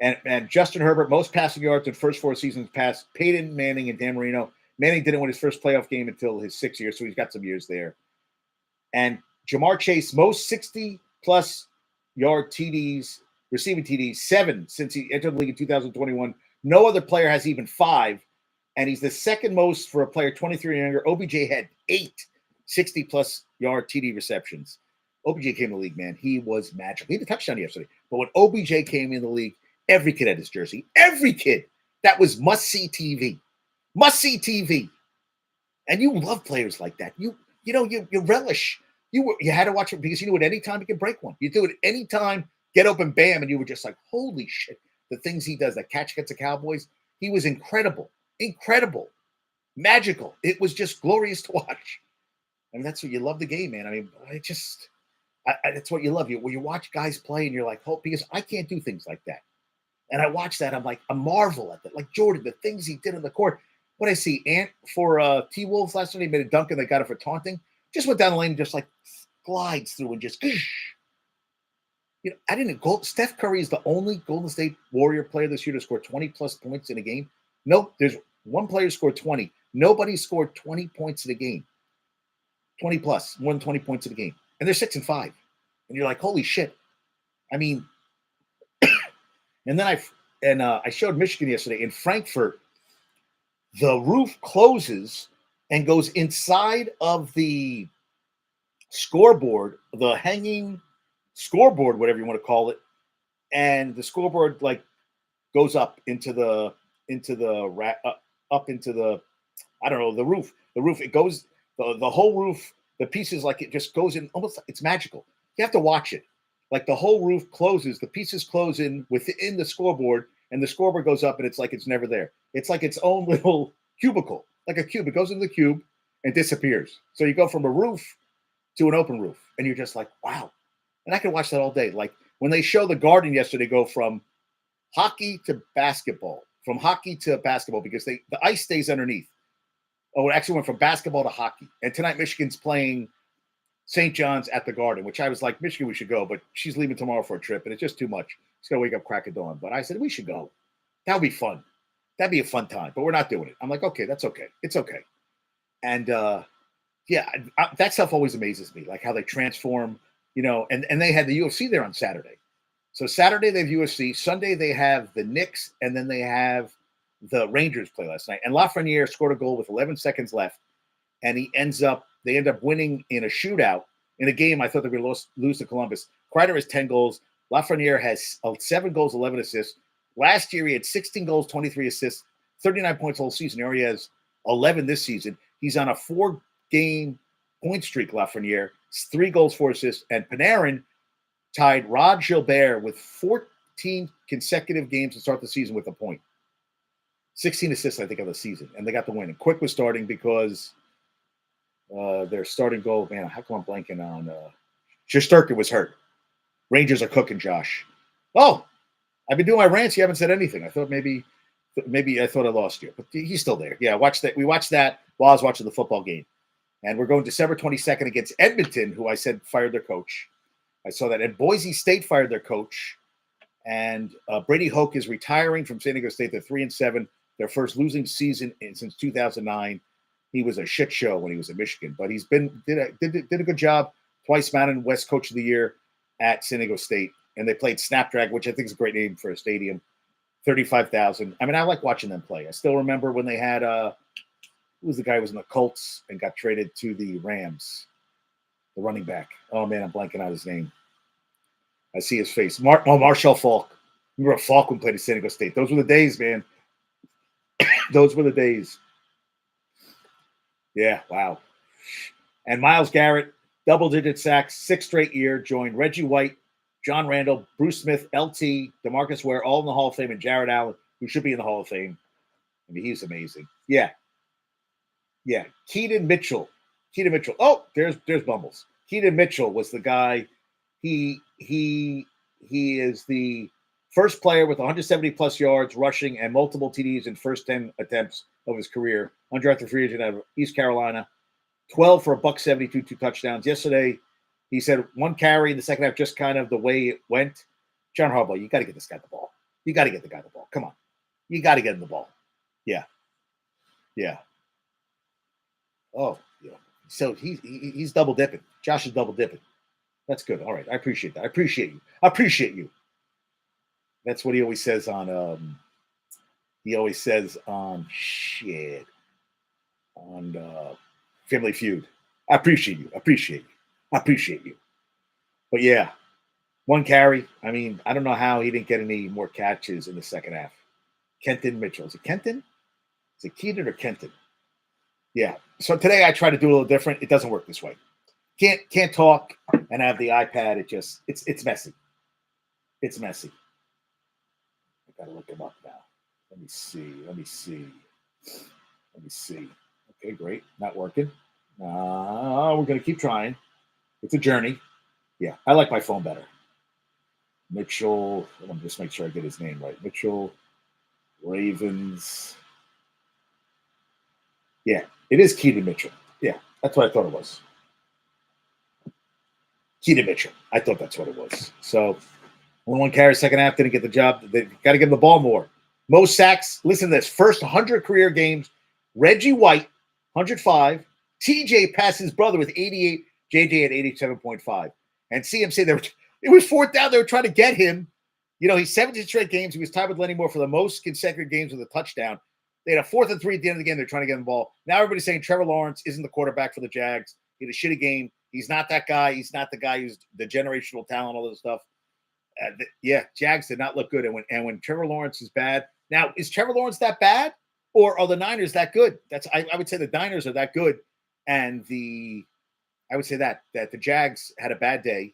And Justin Herbert, most passing yards in first 4 seasons past Peyton Manning and Dan Marino. Manning didn't win his first playoff game until his 6th year, so he's got some years there. And Jamar Chase, most 60-plus yard TDs, receiving TDs, 7 since he entered the league in 2021. No other player has even 5, and he's the second most for a player 23 and younger. OBJ had 8 60-plus yard TD receptions. OBJ came in the league, man. He was magical. He had a touchdown yesterday. But when OBJ came in the league, every kid had his jersey. Every kid. That was must-see TV. Must-see TV. And you love players like that. You relish. You had to watch it because you knew at any time he could break one. You do it any time, get open, bam, and you were just like, holy shit. The things he does, that catch against the Cowboys, he was incredible. Incredible. Magical. It was just glorious to watch. I mean, that's what you love the game, man. I mean, that's what you love. When you watch guys play and you're like, oh, because I can't do things like that. And I watch that, I'm like, I marvel at that. Like Jordan, the things he did on the court. What I see, Ant for T-Wolves last night, he made a dunk and they got it for taunting. Just went down the lane and just like glides through and just, I didn't go. Steph Curry is the only Golden State Warrior player this year to score 20-plus points in a game. Nope, there's one player who scored 20. Nobody scored 20 points in a game. 20-plus, more than 20 points in a game. And they're 6-5. And you're like, holy shit. I mean, and then I showed Michigan yesterday. In Frankfurt, the roof closes and goes inside of the scoreboard, the hanging scoreboard, whatever you want to call it, and the scoreboard like goes up into the I don't know, the roof. The roof, it goes the whole roof. The pieces, like it just goes in almost. It's magical. You have to watch it. Like the whole roof closes, the pieces close in within the scoreboard, and the scoreboard goes up, and it's like it's never there. It's like its own little cubicle, like a cube. It goes into the cube and disappears. So you go from a roof to an open roof, and you're just like, wow. And I can watch that all day. Like when they show the Garden yesterday go from hockey to basketball, because the ice stays underneath. Oh, it actually went from basketball to hockey. And tonight Michigan's playing St. John's at the Garden, which I was like, Michigan, we should go, but she's leaving tomorrow for a trip, and it's just too much. She's got to wake up crack of dawn. But I said, we should go. That would be fun. That'd be a fun time, but we're not doing it. I'm like, okay, that's okay. It's okay. And, that stuff always amazes me, like how they transform, and they had the UFC there on Saturday. So Saturday they have UFC. Sunday they have the Knicks, and then they have the Rangers play last night. And Lafreniere scored a goal with 11 seconds left, and they end up winning in a shootout in a game I thought they were going to lose to Columbus. Kreider has 10 goals. Lafreniere has 7 goals, 11 assists. Last year he had 16 goals, 23 assists, 39 points the whole season. Here he has 11 this season. He's on a 4-game point streak, Lafreniere. 3 goals, 4 assists. And Panarin tied Rod Gilbert with 14 consecutive games to start the season with a point. 16 assists, I think, of the season. And they got the win. And Quick was starting because their starting goal, man, how come I'm blanking on Shesterkin was hurt. Rangers are cooking, Josh. Oh, I've been doing my rants. You haven't said anything. I thought maybe I thought I lost you, but he's still there. Yeah, we watched that while I was watching the football game. And we're going December 22nd against Edmonton, who I said fired their coach. I saw that. And Boise State fired their coach. And Brady Hoke is retiring from San Diego State. They're 3-7. Their first losing season since 2009. He was a shit show when he was at Michigan, but he's did a good job. Twice Mountain West Coach of the Year at San Diego State, and they played Snapdragon, which I think is a great name for a stadium. 35,000. I mean, I like watching them play. I still remember when they had who was the guy who was in the Colts and got traded to the Rams, the running back. Oh man, I'm blanking out his name. I see his face. Marshall Falk. Remember Falk when played at San Diego State? Those were the days, man. Those were the days. Yeah, wow. And Myles Garrett, double-digit sacks, 6th straight year, joined Reggie White, John Randall, Bruce Smith, LT, DeMarcus Ware, all in the Hall of Fame, and Jared Allen, who should be in the Hall of Fame. I mean, he's amazing. Yeah. Keaton Mitchell. Oh, there's Bumbles. Keaton Mitchell was the guy. He is the first player with 170-plus yards rushing and multiple TDs in first 10 attempts of his career. Undrafted free agent out of East Carolina. 12 for $172, 2 touchdowns. Yesterday, he said 1 carry in the second half, just kind of the way it went. John Harbaugh, you got to get this guy the ball. You got to get the guy the ball. Come on. You got to get him the ball. Yeah. Yeah. Oh, yeah. So he's double dipping. Josh is double dipping. That's good. All right. I appreciate that. I appreciate you. I appreciate you. That's what he always says on shit. On Family Feud. I appreciate you. I appreciate you. I appreciate you. But yeah, one carry. I mean, I don't know how he didn't get any more catches in the second half. Kenton Mitchell. Is it Kenton? Is it Keaton or Kenton? Yeah. So today I try to do a little different. It doesn't work this way. Can't talk and have the iPad. It's messy. It's messy. I gotta look him up now. Let me see. Okay, great. Not working. We're gonna keep trying. It's a journey. Yeah, I like my phone better. Mitchell. Let me just make sure I get his name right. Mitchell Ravens. Yeah, it is Keaton Mitchell. Yeah, that's what I thought it was. Keaton Mitchell. I thought that's what it was. So, only one carry second half, didn't get the job. They got to give him the ball more. Most sacks. Listen to this. First 100 career games. Reggie White, 105. TJ passed his brother with 88. JJ at 87.5. And CMC, it was fourth down. They were trying to get him. You know, he's 17 straight games. He was tied with Lenny Moore for the most consecutive games with a touchdown. They had a 4th and 3 at the end of the game. They're trying to get him the ball. Now everybody's saying Trevor Lawrence isn't the quarterback for the Jags. He had a shitty game. He's not that guy. He's not the guy who's the generational talent, all this stuff. Jags did not look good. And when Trevor Lawrence is bad, now is Trevor Lawrence that bad, or are the Niners that good? I would say the Niners are that good, and I would say that the Jags had a bad day,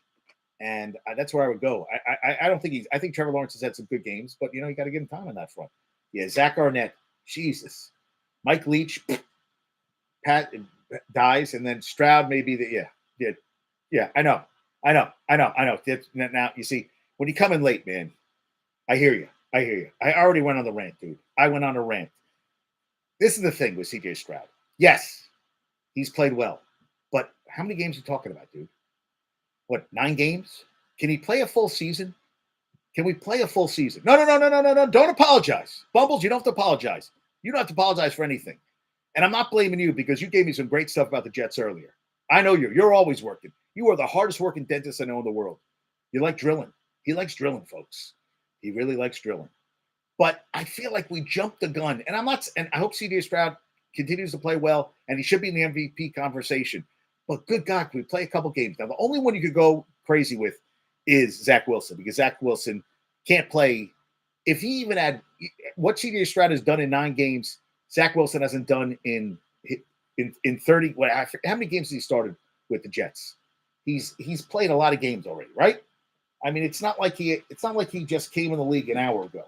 and that's where I would go. I don't think I think Trevor Lawrence has had some good games, but you got to give him time on that front. Yeah, Zach Arnett, Jesus, Mike Leach, Pat dies, and then Stroud maybe yeah. I know. Now you see when you come in late, man. I hear you. I already went on the rant, dude. I went on a rant. This is the thing with CJ Stroud. Yes, he's played well, but how many games are you talking about, dude? What, 9 games? Can he play a full season? Can we play a full season? No. Don't apologize. Bumbles, you don't have to apologize. You don't have to apologize for anything. And I'm not blaming you because you gave me some great stuff about the Jets earlier. I know you're always working. You are the hardest working dentist I know in the world. You like drilling. He likes drilling, folks. He really likes drilling. But I feel like we jumped the gun. And I hope CJ Stroud continues to play well, and he should be in the MVP conversation. But good God, can we play a couple games? Now, the only one you could go crazy with is Zach Wilson, because Zach Wilson can't play. If he even had what CJ Stroud has done in 9 games, Zach Wilson hasn't done in 30. How many games has he started with the Jets? He's played a lot of games already, right? I mean, it's not like he just came in the league an hour ago.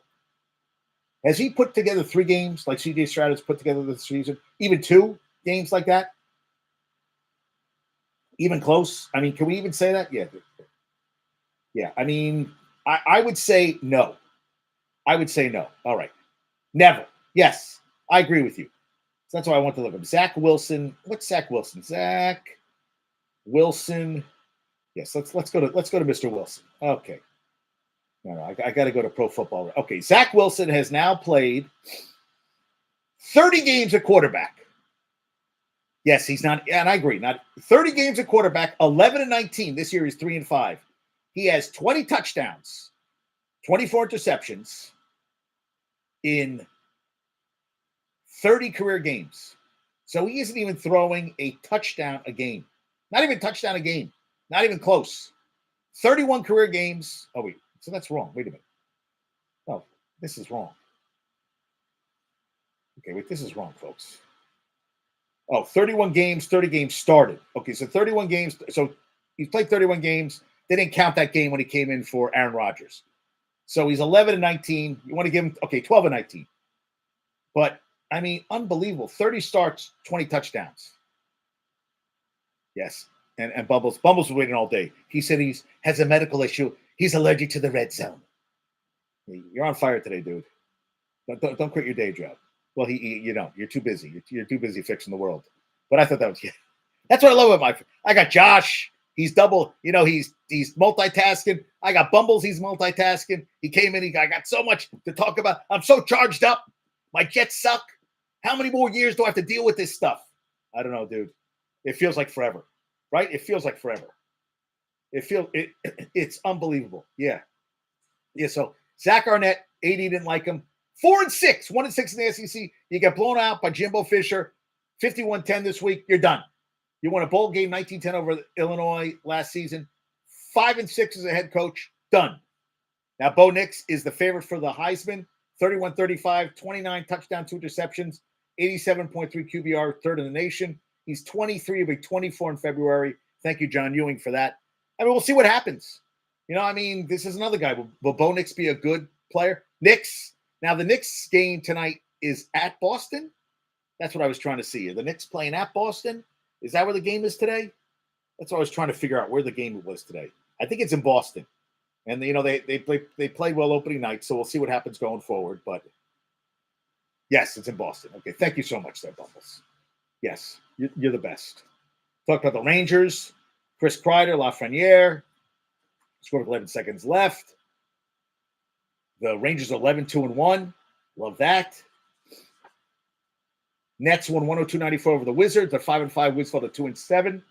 Has he put together 3 games like CJ Stroud has put together this season? Even 2 games like that? Even close? I mean, can we even say that? Yeah. Yeah. I mean, I would say no. I would say no. All right. Never. Yes. I agree with you. So that's why I want to look up. Zach Wilson. What's Zach Wilson? Zach Wilson. Yes, let's go to Mr. Wilson. Okay. No, I got to go to Pro Football. Okay, Zach Wilson has now played 30 games at quarterback. Yes, he's not, and I agree. Not 30 games at quarterback, 11-19. This year he's 3-5. He has 20 touchdowns, 24 interceptions in 30 career games. So he isn't even throwing a touchdown a game. Not even a touchdown a game. Not even close. 31 career games. Oh, wait. So that's wrong. Wait a minute. Oh, this is wrong. Okay, wait. This is wrong, folks. Oh, 31 games, 30 games started. Okay, so 31 games. So he's played 31 games. They didn't count that game when he came in for Aaron Rodgers. So he's 11-19. You want to give him, 12-19. But, I mean, unbelievable. 30 starts, 20 touchdowns. Yes. And Bumbles was waiting all day. He said he has a medical issue. He's allergic to the red zone. You're on fire today, dude. Don't quit your day job. Well, you're too busy. You're too busy fixing the world. But I thought that was, that's what I love about I got Josh. He's double, he's multitasking. I got Bumbles, he's multitasking. He came in, I got so much to talk about. I'm so charged up. My Jets suck. How many more years do I have to deal with this stuff? I don't know, dude. It feels like forever, right? It feels like forever. It's unbelievable. Yeah. Yeah, so Zach Arnett, 80 didn't like him. 4-6, 1-6 in the SEC. You get blown out by Jimbo Fisher, 51-10 this week. You're done. You won a bowl game, 19-10 over Illinois last season. 5-6 as a head coach. Done. Now, Bo Nix is the favorite for the Heisman. 31-35, 29 touchdown, 2 interceptions, 87.3 QBR, third in the nation. He's 23, he'll be 24 in February. Thank you, John Ewing, for that. I mean, we'll see what happens. This is another guy. Will Bo Nix be a good player? Knicks. Now, the Knicks game tonight is at Boston. That's what I was trying to see. Are the Knicks playing at Boston? Is that where the game is today? That's what I was trying to figure out, where the game was today. I think it's in Boston. And, they played well opening night, so we'll see what happens going forward. But, yes, it's in Boston. Okay, thank you so much there, Bumbles. Yes, you're the best. Talk about the Rangers. Chris Kreider, Lafreniere. Scored with 11 seconds left. The Rangers are 11-2-1. Love that. Nets won 102-94 over the Wizards. They're 5-5. Wizards fell to 2-7.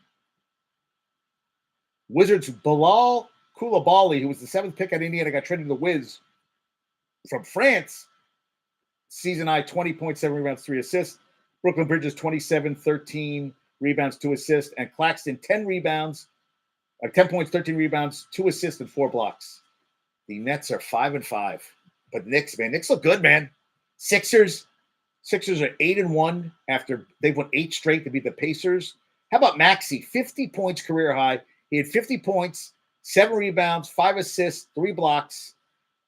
Wizards, Bilal Koulibaly, who was the 7th pick at Indiana, got traded to the Wiz from France. Season high, 20.7 rebounds, 3 assists. Brooklyn Bridges, 27, 13 rebounds, 2 assists. And Claxton, 10 rebounds, 10 points, 13 rebounds, 2 assists, and 4 blocks. The Nets are 5-5. But Knicks look good, man. Sixers are 8-1 after they've won 8 straight to beat the Pacers. How about Maxey? 50 points career high. He had 50 points, 7 rebounds, 5 assists, 3 blocks.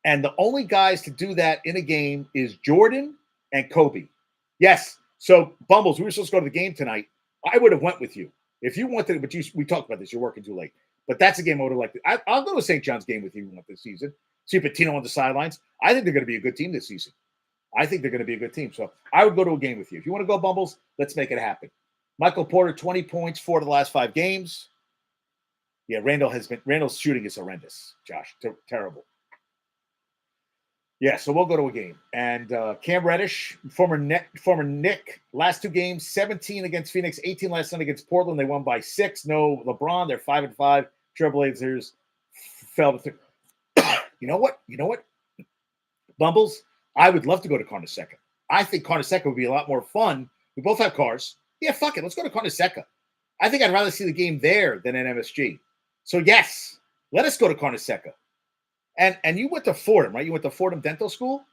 And the only guys to do that in a game is Jordan and Kobe. Yes. So, Bumbles, we were supposed to go to the game tonight. I would have went with you. If you wanted, but we talked about this. You're working too late. But that's a game I would have liked. I'll go to St. John's game with you this season. See Patino on the sidelines. I think they're going to be a good team this season. So I would go to a game with you. If you want to go, Bumbles, let's make it happen. Michael Porter, 20 points, 4 of the last 5 games. Yeah, Randall's shooting is horrendous, Josh. Terrible. Yeah, so we'll go to a game. And Cam Reddish, former Knick, last 2 games, 17 against Phoenix, 18 last night against Portland. They won by 6. No LeBron, they're 5-5. Trailblazers fell to 3. You know what? Bumbles, I would love to go to Carnesecca. I think Carnesecca would be a lot more fun. We both have cars. Yeah, fuck it. Let's go to Carnesecca. I think I'd rather see the game there than at MSG. So, yes, let us go to Carnesecca. And you went to Fordham, right? You went to Fordham Dental School?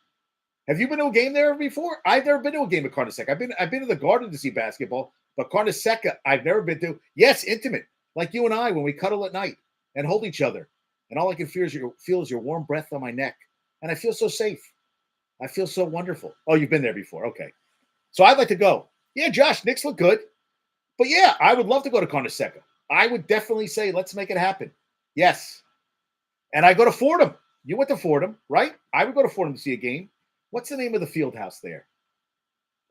Have you been to a game there before? I've never been to a game at Carnesecca. I've been to the Garden to see basketball, but Carnesecca I've never been to. Yes, intimate, like you and I when we cuddle at night and hold each other. And all I can feel is your warm breath on my neck. And I feel so safe. I feel so wonderful. Oh, you've been there before. Okay. So I'd like to go. Yeah, Josh, Knicks look good. But yeah, I would love to go to Carnesecca. I would definitely say, let's make it happen. Yes. And I go to Fordham. You went to Fordham, right? I would go to Fordham to see a game. What's the name of the field house there?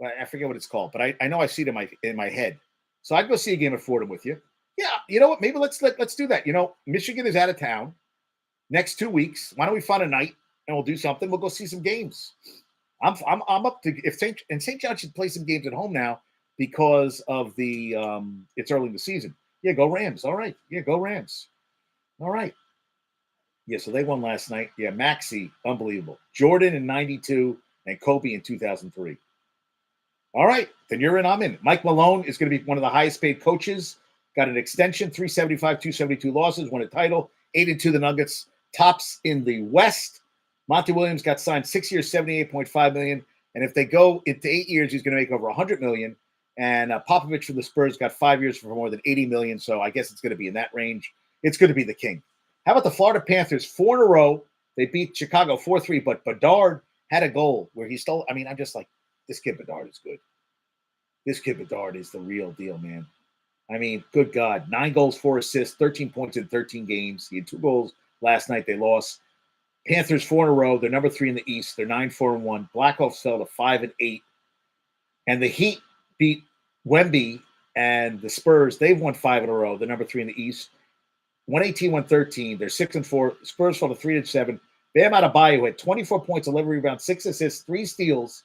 I forget what it's called, but I know I see it in my head. So I'd go see a game at Fordham with you. Yeah, you know what? Maybe let's do that. Michigan is out of town next 2 weeks. Why don't we find a night and we'll do something? We'll go see some games. I'm up to if St. John should play some games at home now because of the it's early in the season. Yeah, go Rams. All right. Yeah, go Rams. All right. Yeah, so they won last night. Yeah, Maxey, unbelievable. Jordan in 92 and Kobe in 2003. All right, then you're in, I'm in. Mike Malone is going to be one of the highest paid coaches. Got an extension, 375, 272 losses, won a title, 8-2 the Nuggets, tops in the West. Monty Williams got signed 6 years, $78.5 million. And if they go into 8 years, he's going to make over $100 million. And Popovich from the Spurs got 5 years for more than $80 million. So I guess it's going to be in that range. It's going to be the king. How about the Florida Panthers? 4 in a row. They beat Chicago 4-3, but Bedard had a goal where he stole. I mean, I'm just like, this kid Bedard is good. This kid Bedard is the real deal, man. I mean, good God. 9 goals, 4 assists, 13 points in 13 games. He had 2 goals last night. They lost. Panthers 4 in a row. They're number 3 in the East. They're 9-4-1. Blackhawks fell to 5-8. And the Heat beat Wemby and the Spurs. They've won 5 in a row. They're number 3 in the East. 118, 113. They're 6-4. Spurs fall to 3-7. Bam Adebayo had 24 points, 11 rebounds, 6 assists, 3 steals.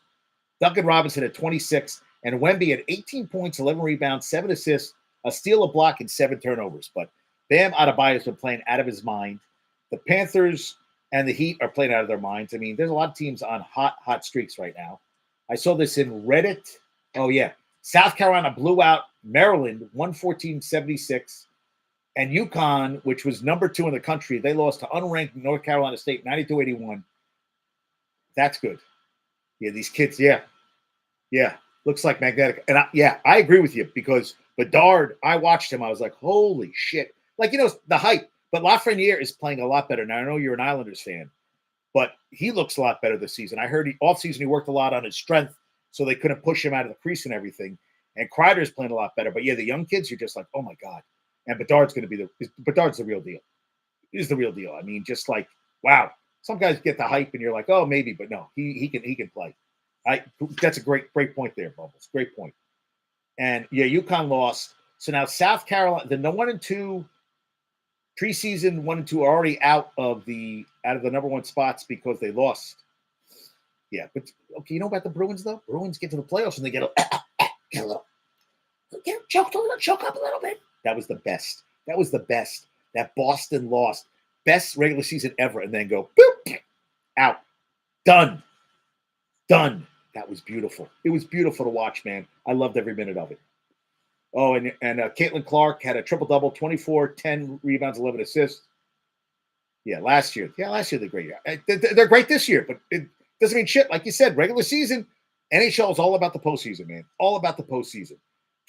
Duncan Robinson had 26, and Wemby had 18 points, 11 rebounds, 7 assists, a steal, a block, and 7 turnovers. But Bam Adebayo has been playing out of his mind. The Panthers and the Heat are playing out of their minds. I mean, there's a lot of teams on hot streaks right now. I saw this in Reddit. Oh, yeah. South Carolina blew out Maryland 114-76. And UConn, which was number 2 in the country, they lost to unranked North Carolina State 92-81. That's good. Yeah, these kids, yeah. Looks like magnetic. And I agree with you because Bedard, I watched him. I was like, holy shit. Like, the hype. But Lafreniere is playing a lot better. Now, I know you're an Islanders fan, but he looks a lot better this season. I heard offseason he worked a lot on his strength, so they couldn't push him out of the crease and everything. And Kreider's playing a lot better. But, yeah, the young kids, you're just like, oh, my God. And Bedard's going to be Bedard's the real deal. He's the real deal. I mean, just like, wow. Some guys get the hype, and you're like, oh, maybe. But, no, he can play. That's a great point there, Bubbles. Great point. And, yeah, UConn lost. So now South Carolina, the 1 and 2 preseason 1 and 2 are already out of the number 1 spots because they lost. Yeah, but okay, you know about the Bruins though? Bruins get to the playoffs and they get choke up a little bit. That was the best. That Boston lost. Best regular season ever, and then go boop, out. Done. That was beautiful. It was beautiful to watch, man. I loved every minute of it. Oh, and Caitlin Clark had a triple-double, 24, 10 rebounds, 11 assists. Yeah, last year they're great. They're great this year, but it doesn't mean shit. Like you said, regular season, NHL is all about the postseason, man. All about the postseason.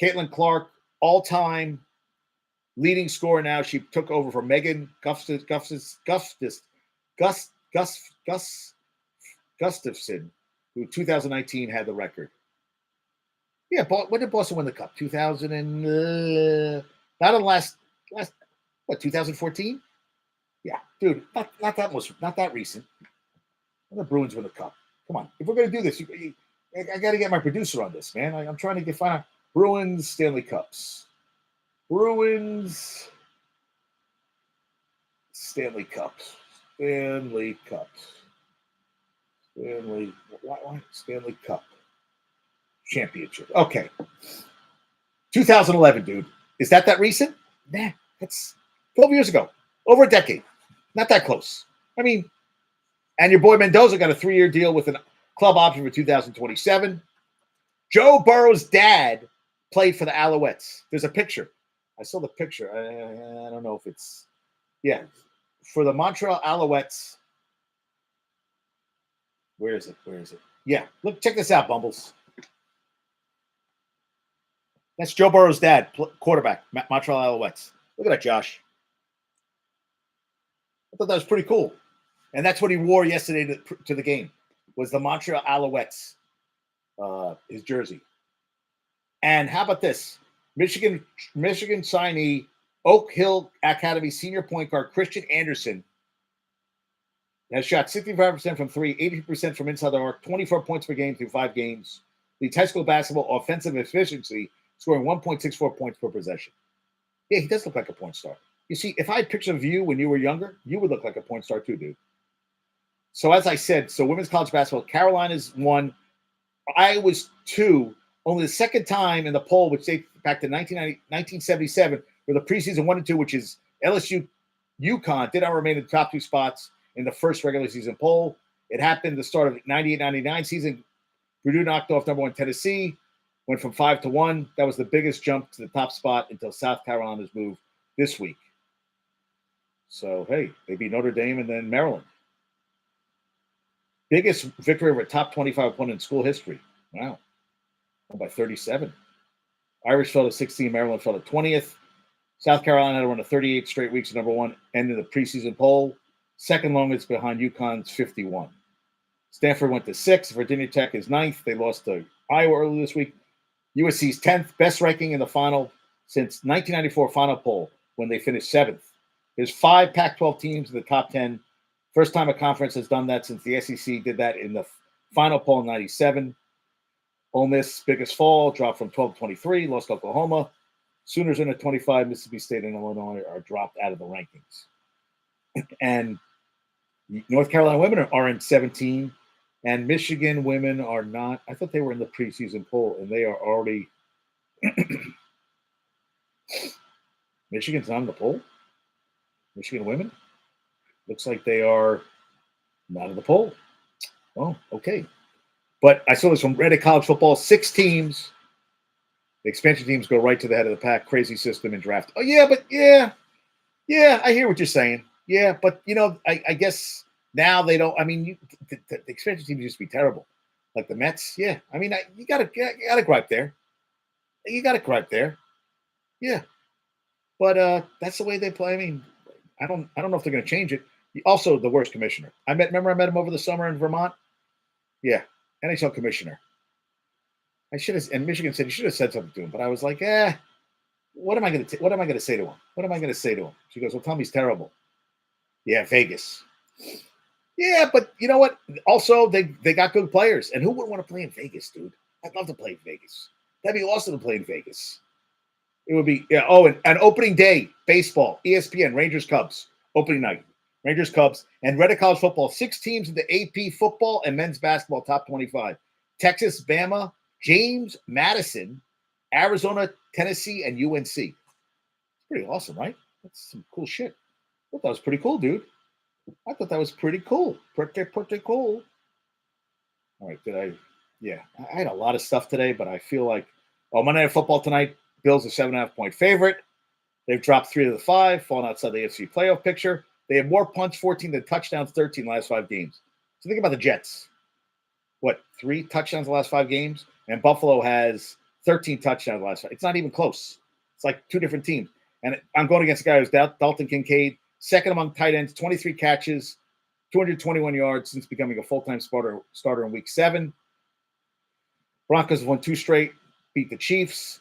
Caitlin Clark, all-time leading scorer now. She took over from Megan Gustafson, who 2019 had the record. Yeah, when did Boston win the Cup? 2000 and not in last 2014? Yeah, dude, not that recent. When the Bruins win the Cup? Come on, if we're gonna do this, I got to get my producer on this, man. I'm trying to find out Bruins Stanley Cups. Bruins Stanley Cups. Stanley Cup. Championship. Okay. 2011, dude. Is that recent? Nah, that's 12 years ago. Over a decade. Not that close. I mean, and your boy Mendoza got a 3-year deal with a club option for 2027. Joe Burrow's dad played for the Alouettes. There's a picture. I saw the picture. I don't know if it's... Yeah. For the Montreal Alouettes. Where is it? Yeah. Look, check this out, Bumbles. That's Joe Burrow's dad, quarterback, Montreal Alouettes. Look at that, Josh. I thought that was pretty cool. And that's what he wore yesterday to the game, was the Montreal Alouettes, his jersey. And how about this? Michigan signee, Oak Hill Academy senior point guard Christian Anderson has shot 65% from 3, 80% from inside the arc, 24 points per game through 5 games. Leads high school basketball offensive efficiency, scoring 1.64 points per possession. Yeah, he does look like a point star. You see, if I had pictures of you when you were younger, you would look like a point star too, dude. So as I said, women's college basketball, Carolina's 1, Iowa's 2. Only the second time in the poll, which dates back to 1977, where the preseason 1 and 2, which is LSU, UConn, did not remain in the top 2 spots in the first regular season poll. It happened at the start of the 98-99 season. Purdue knocked off number 1 Tennessee, went from 5 to 1. That was the biggest jump to the top spot until South Carolina's move this week. So, hey, they beat Notre Dame and then Maryland. Biggest victory over a top 25 opponent in school history. Wow. By 37. Irish fell to 16. Maryland fell to 20th. South Carolina had won a 38 straight weeks at number 1, ended the preseason poll. Second longest behind UConn's 51. Stanford went to 6. Virginia Tech is 9th. They lost to Iowa earlier this week. USC's 10th, best ranking in the final since 1994 final poll when they finished 7th. There's 5 Pac-12 teams in the top 10. First time a conference has done that since the SEC did that in the final poll in 97. Ole Miss, biggest fall, dropped from 12 to 23, lost to Oklahoma. Sooners in at 25, Mississippi State and Illinois are dropped out of the rankings. And North Carolina women are in 17, and Michigan women are not. I thought they were in the preseason poll, and they are already. Michigan's not in the poll. Michigan women looks like they are not in the poll. Oh, okay. But I saw this from Reddit College Football. 6 teams. The expansion teams go right to the head of the pack. Crazy system and draft. Oh, yeah, but yeah, I hear what you're saying. Yeah, but, I guess now they don't. I mean, the expansion teams used to be terrible. Like the Mets. Yeah. I mean, you got to gripe there. You got to gripe there. Yeah. But that's the way they play. I mean, I don't know if they're going to change it. Also, the worst commissioner. Remember I met him over the summer in Vermont? Yeah. NHL commissioner. I should have, and Michigan said you should have said something to him, but I was like, what am I going to say to him? What am I going to say to him? She goes, well, tell me he's terrible. Yeah, Vegas. Yeah, but you know what? Also, they got good players, and who wouldn't want to play in Vegas, dude? I'd love to play in Vegas. That'd be awesome to play in Vegas. It would be, yeah. Oh, and opening day, baseball, ESPN, Rangers, Cubs, opening night, Rangers, Cubs, and Reddit College Football. 6 teams in the AP football and men's basketball top 25. Texas, Bama, James Madison, Arizona, Tennessee, and UNC. It's pretty awesome, right? That's some cool shit. I thought that was pretty cool, dude. I thought that was pretty cool. Pretty cool. All right, I had a lot of stuff today, but I feel like, Monday Night Football tonight, Bills a 7.5-point favorite. They've dropped 3 of the 5, fallen outside the AFC playoff picture. They have more punts, 14, than touchdowns, 13 last 5 games. So think about the Jets. 3 touchdowns the last 5 games? And Buffalo has 13 touchdowns the last 5. It's not even close. It's like 2 different teams. And I'm going against a guy who's Dalton Kincaid, second among tight ends, 23 catches, 221 yards since becoming a full-time starter in Week 7. Broncos have won 2 straight, beat the Chiefs.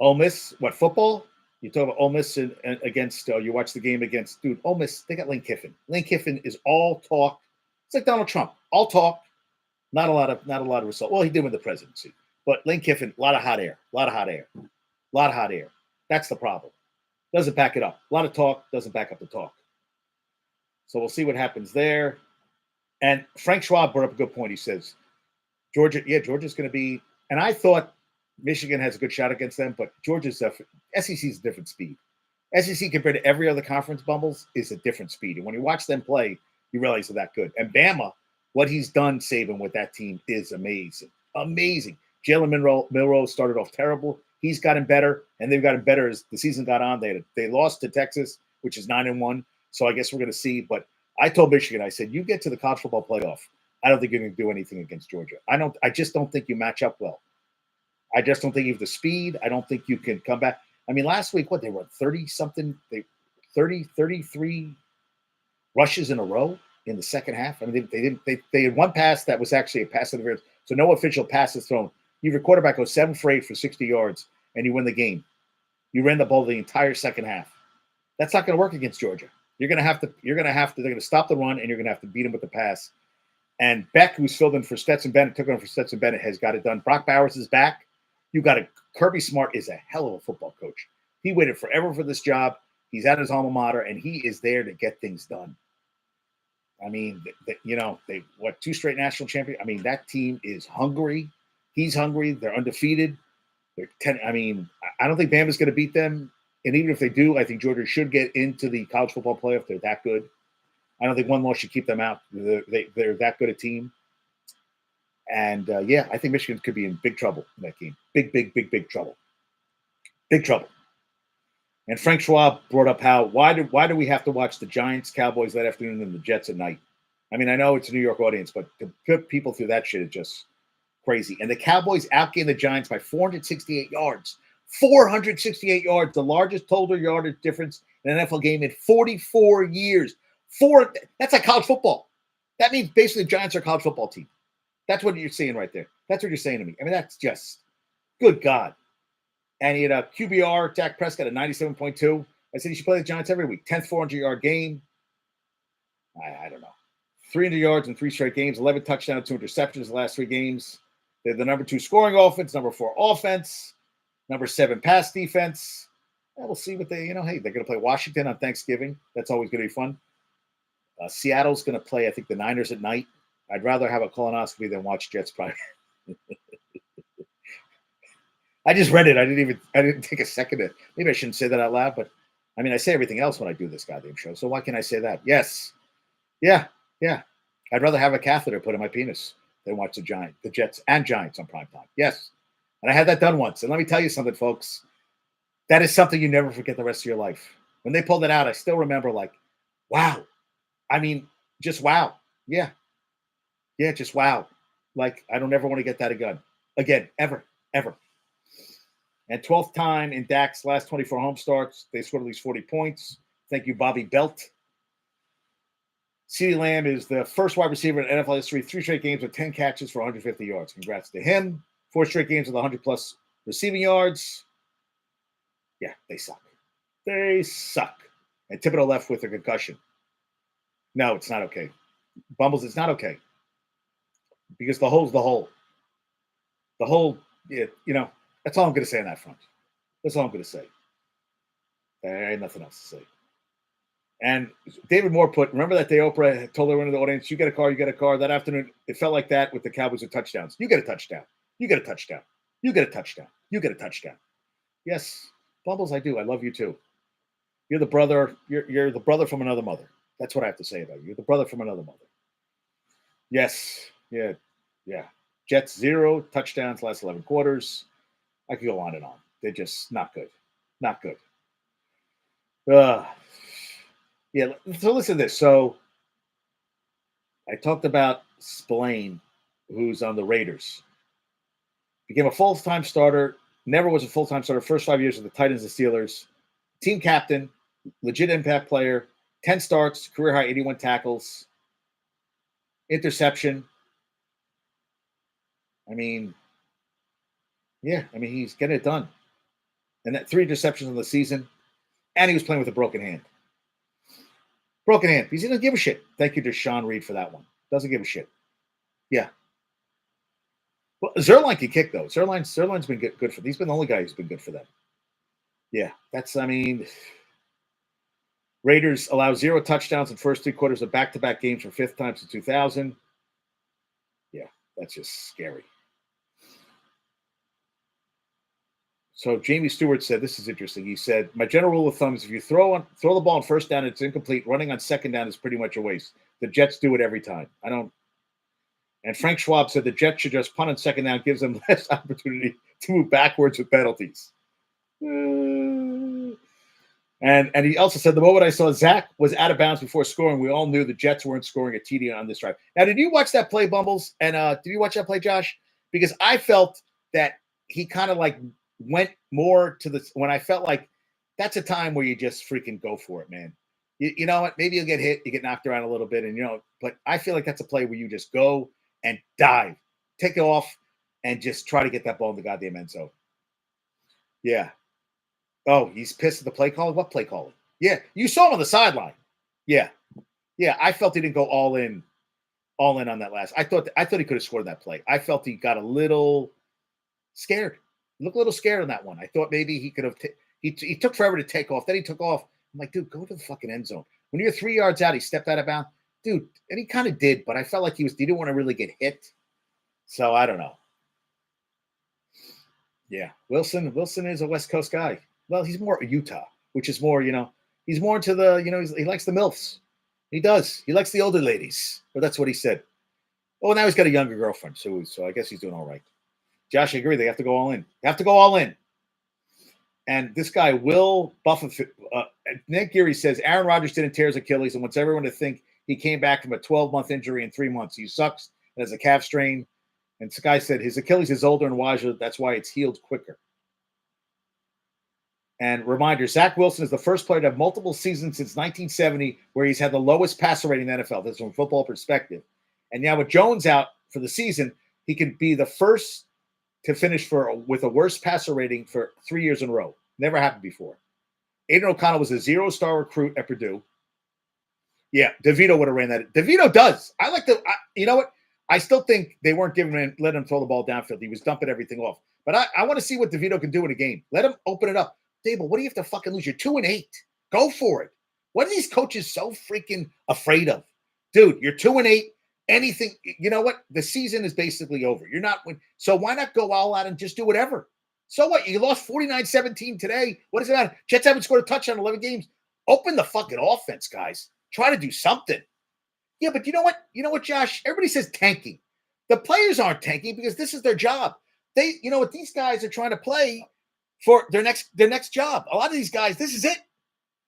Ole Miss, football? You talk about Ole Miss against, you watch the game against, dude, Ole Miss, they got Lane Kiffin. Lane Kiffin is all talk. It's like Donald Trump, all talk, not a lot of result. Well, he did win the presidency. But Lane Kiffin, a lot of hot air. That's the problem. Doesn't back it up. A lot of talk, doesn't back up the talk. So we'll see what happens there. And Frank Schwab brought up a good point. He says, Georgia's going to be, and I thought Michigan has a good shot against them, but Georgia's SEC is a different speed. SEC compared to every other conference bumbles is a different speed. And when you watch them play, you realize they're that good. And Bama, what he's done, Saban, with that team is amazing. Amazing. Jalen Milroe started off terrible. He's gotten better, and they've gotten better as the season got on. They lost to Texas, which is 9-1. So I guess we're going to see. But I told Michigan, I said, you get to the college football playoff, I don't think you're going to do anything against Georgia. I just don't think you match up well. I just don't think you have the speed. I don't think you can come back. I mean, last week, they were 30-something, 33 rushes in a row in the second half. I mean, they had one pass that was actually a pass interference, so no official passes thrown. Your quarterback goes 7 for 8 for 60 yards, and you win the game. You ran the ball the entire second half. That's not going to work against Georgia. They're going to stop the run, and you're going to have to beat them with the pass. And Beck, who's filled in for Stetson Bennett, took over for Stetson Bennett, has got it done. Brock Bowers is back. Kirby Smart is a hell of a football coach. He waited forever for this job. He's at his alma mater, and he is there to get things done. I mean, they 2 straight national champions. I mean, that team is hungry. He's hungry. They're undefeated. They're 10. I mean, I don't think Bama's going to beat them. And even if they do, I think Georgia should get into the college football playoff. They're that good. I don't think one loss should keep them out. They're that good a team. And, I think Michigan could be in big trouble in that game. Big trouble. Big trouble. And Frank Schwab brought up why do we have to watch the Giants, Cowboys that afternoon and the Jets at night? I mean, I know it's a New York audience, but to put people through that shit is just crazy. And the Cowboys outgained the Giants by 468 yards. 468 yards, the largest total yardage difference in an NFL game in 44 years. That's like college football. That means basically the Giants are a college football team. That's what you're saying right there. That's what you're saying to me. I mean, that's just good God. And he had a QBR, Dak Prescott, at 97.2. I said he should play the Giants every week. 10th 400-yard game. I don't know. 300 yards in 3 straight games, 11 touchdowns, 2 interceptions the last 3 games. They're the number 2 scoring offense, number 4 offense. Number 7, pass defense. We'll see what they, hey, they're going to play Washington on Thanksgiving. That's always going to be fun. Seattle's going to play, I think, the Niners at night. I'd rather have a colonoscopy than watch Jets probably. I just read it. I didn't take a second to, maybe I shouldn't say that out loud, but I mean, I say everything else when I do this goddamn show. So why can't I say that? Yes. Yeah. I'd rather have a catheter put in my penis than watch the Jets and Giants on prime time. Yes. And I had that done once. And let me tell you something, folks. That is something you never forget the rest of your life. When they pulled it out, I still remember like, wow. I mean, just wow. Yeah. Yeah, just wow. Like, I don't ever want to get that again, ever. And 12th time in Dak's last 24 home starts, they scored at least 40 points. Thank you, Bobby Belt. CeeDee Lamb is the first wide receiver in NFL history, 3 straight games with 10 catches for 150 yards. Congrats to him. 4 straight games with 100-plus receiving yards. Yeah, they suck. And Thibodeau left with a concussion. No, it's not okay. Bumbles, it's not okay. Because the hole's the hole. The hole, that's all I'm going to say on that front. That's all I'm going to say. There ain't nothing else to say. And David Moore remember that day Oprah told everyone in the audience, you get a car. That afternoon, it felt like that with the Cowboys with touchdowns. You get a touchdown. Yes, Bubbles, I do. I love you too. You're the brother. You're the brother from another mother. That's what I have to say about you. You're the brother from another mother. Yes. Yeah. Jets 0 touchdowns last 11 quarters. I could go on and on. They're just not good. Yeah. So listen to this. So I talked about Spillane, who's on the Raiders. Became a full-time starter. Never was a full-time starter. First 5 years with the Titans and Steelers. Team captain. Legit impact player. 10 starts. Career high 81 tackles. Interception. I mean, he's getting it done. And that 3 interceptions in the season. And he was playing with a broken hand. Because he doesn't give a shit. Thank you to Sean Reed for that one. Doesn't give a shit. Yeah. Well, Zerline can kick, though. Zerline's been good for them. He's been the only guy who's been good for them. Yeah. Raiders allow 0 touchdowns in first 3 quarters of back-to-back games for 5th time since 2000. Yeah, that's just scary. So Jamie Stewart said, this is interesting. He said, my general rule of thumb is if you throw the ball on first down and it's incomplete, running on second down is pretty much a waste. The Jets do it every time. And Frank Schwab said the Jets should just punt on second down, gives them less opportunity to move backwards with penalties. And he also said, the moment I saw Zach was out of bounds before scoring, we all knew the Jets weren't scoring a TD on this drive. Now, did you watch that play, Bumbles? And did you watch that play, Josh? Because I felt that he kind of like went more to when I felt like that's a time where you just freaking go for it, man. You know what? Maybe you'll get hit, you get knocked around a little bit, but I feel like that's a play where you just go and dive, take it off, and just try to get that ball in the goddamn end zone. Yeah. Oh, he's pissed at the play calling? What play calling? Yeah, you saw him on the sideline. Yeah. I felt he didn't go all in on that last. I thought he could have scored that play. I felt he got a little scared. Looked a little scared on that one. I thought maybe he could have. He took forever to take off. Then he took off. I'm like, dude, go to the fucking end zone. When you're 3 yards out, he stepped out of bounds, dude. And he kind of did, but I felt like he didn't want to really get hit. So I don't know. Yeah, Wilson is a West Coast guy. Well, he's more Utah, which is more, he's more into the, he likes the MILFs. He does. He likes the older ladies. But that's what he said. Oh, now he's got a younger girlfriend, so I guess he's doing all right. Josh, I agree. They have to go all in. And this guy, Will Buffett, Nick Geary says, Aaron Rodgers didn't tear his Achilles and wants everyone to think he came back from a 12-month injury in 3 months. He sucks and has a calf strain. And this guy said his Achilles is older and wiser. That's why it's healed quicker. And reminder, Zach Wilson is the first player to have multiple seasons since 1970 where he's had the lowest passer rating in the NFL. That's from a football perspective. And now with Jones out for the season, he can be the first to finish with a worse passer rating for 3 years in a row. Never happened before. Aiden O'Connell was a 0-star recruit at Purdue. Yeah, DeVito would have ran that. DeVito does. You know what? I still think they weren't letting him throw the ball downfield. He was dumping everything off. But I want to see what DeVito can do in a game. Let him open it up. Dable, what do you have to fucking lose? You're 2-8. Go for it. What are these coaches so freaking afraid of? Dude, you're 2-8. Anything, you know what? The season is basically over. You're not win. So why not go all out and just do whatever? So what? You lost 49-17 today. What does it matter? Jets haven't scored a touchdown in 11 games. Open the fucking offense, guys. Try to do something. Yeah, but you know what? You know what, Josh? Everybody says tanking. The players aren't tanking because this is their job. You know what? These guys are trying to play for their next job. A lot of these guys, this is it.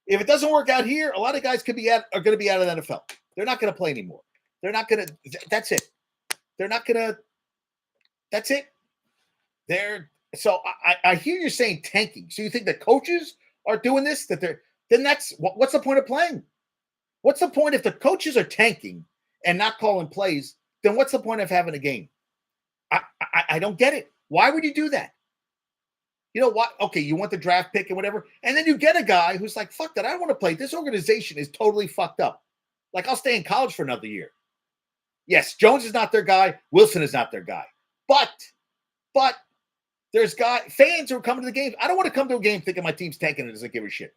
If it doesn't work out here, a lot of guys are going to be out of the NFL. They're not going to play anymore. They're not going to. That's it. They're not going to. That's it. So I hear you saying tanking. So you think the coaches are doing this? Then that's what's the point of playing? What's the point if the coaches are tanking and not calling plays? Then what's the point of having a game? I don't get it. Why would you do that? You know what? Okay, you want the draft pick and whatever, and then you get a guy who's like, "Fuck that! I don't want to play. This organization is totally fucked up. Like, I'll stay in college for another year." Yes, Jones is not their guy. Wilson is not their guy. But there's fans who are coming to the games. I don't want to come to a game thinking my team's tanking and doesn't give a shit.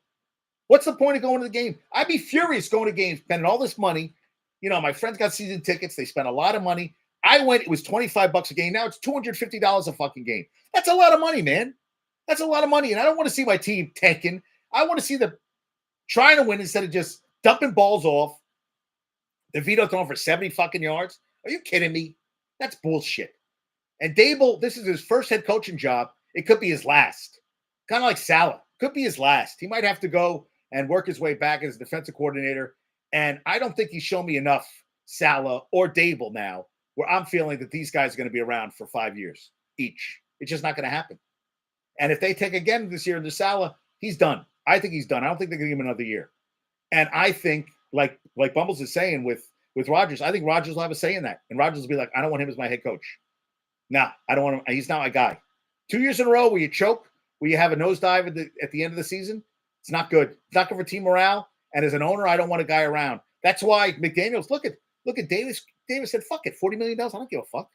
What's the point of going to the game? I'd be furious going to games, spending all this money. You know, my friends got season tickets. They spent a lot of money. I went, it was $25 a game. Now it's $250 a fucking game. That's a lot of money, man. That's a lot of money. And I don't want to see my team tanking. I want to see them trying to win instead of just dumping balls off. DeVito throwing for 70 fucking yards. Are you kidding me? That's bullshit. And Dable, this is his first head coaching job. It could be his last. Kind of like Saleh. Could be his last. He might have to go and work his way back as defensive coordinator. And I don't think he's shown me enough, Saleh or Dable now, where I'm feeling that these guys are going to be around for 5 years each. It's just not going to happen. And if they take again this year into Saleh, he's done. I think he's done. I don't think they're going to give him another year. And I think, like Bumbles is saying with Rodgers, I think Rodgers will have a say in that. And Rodgers will be like, I don't want him as my head coach. No, I don't want him. He's not my guy. 2 years in a row where you choke, where you have a nosedive at the end of the season, it's not good. It's not good for team morale. And as an owner, I don't want a guy around. That's why McDaniels, look at Davis. Davis said, fuck it, $40 million. I don't give a fuck.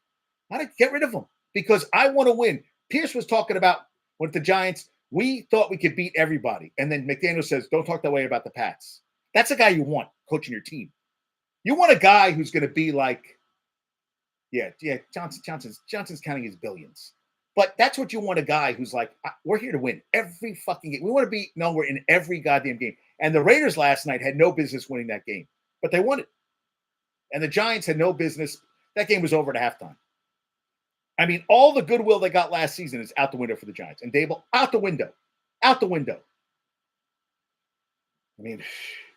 I don't get rid of him because I want to win. Pierce was talking about with the Giants, we thought we could beat everybody. And then McDaniel says, don't talk that way about the Pats. That's a guy you want coaching your team. You want a guy who's going to be like, yeah, Johnson's counting his billions. But that's what you want, a guy who's like, we're here to win every fucking game. We want to we're in every goddamn game. And the Raiders last night had no business winning that game, but they won it. And the Giants had no business. That game was over at halftime. I mean, all the goodwill they got last season is out the window for the Giants. And Dable, out the window. Out the window. I mean,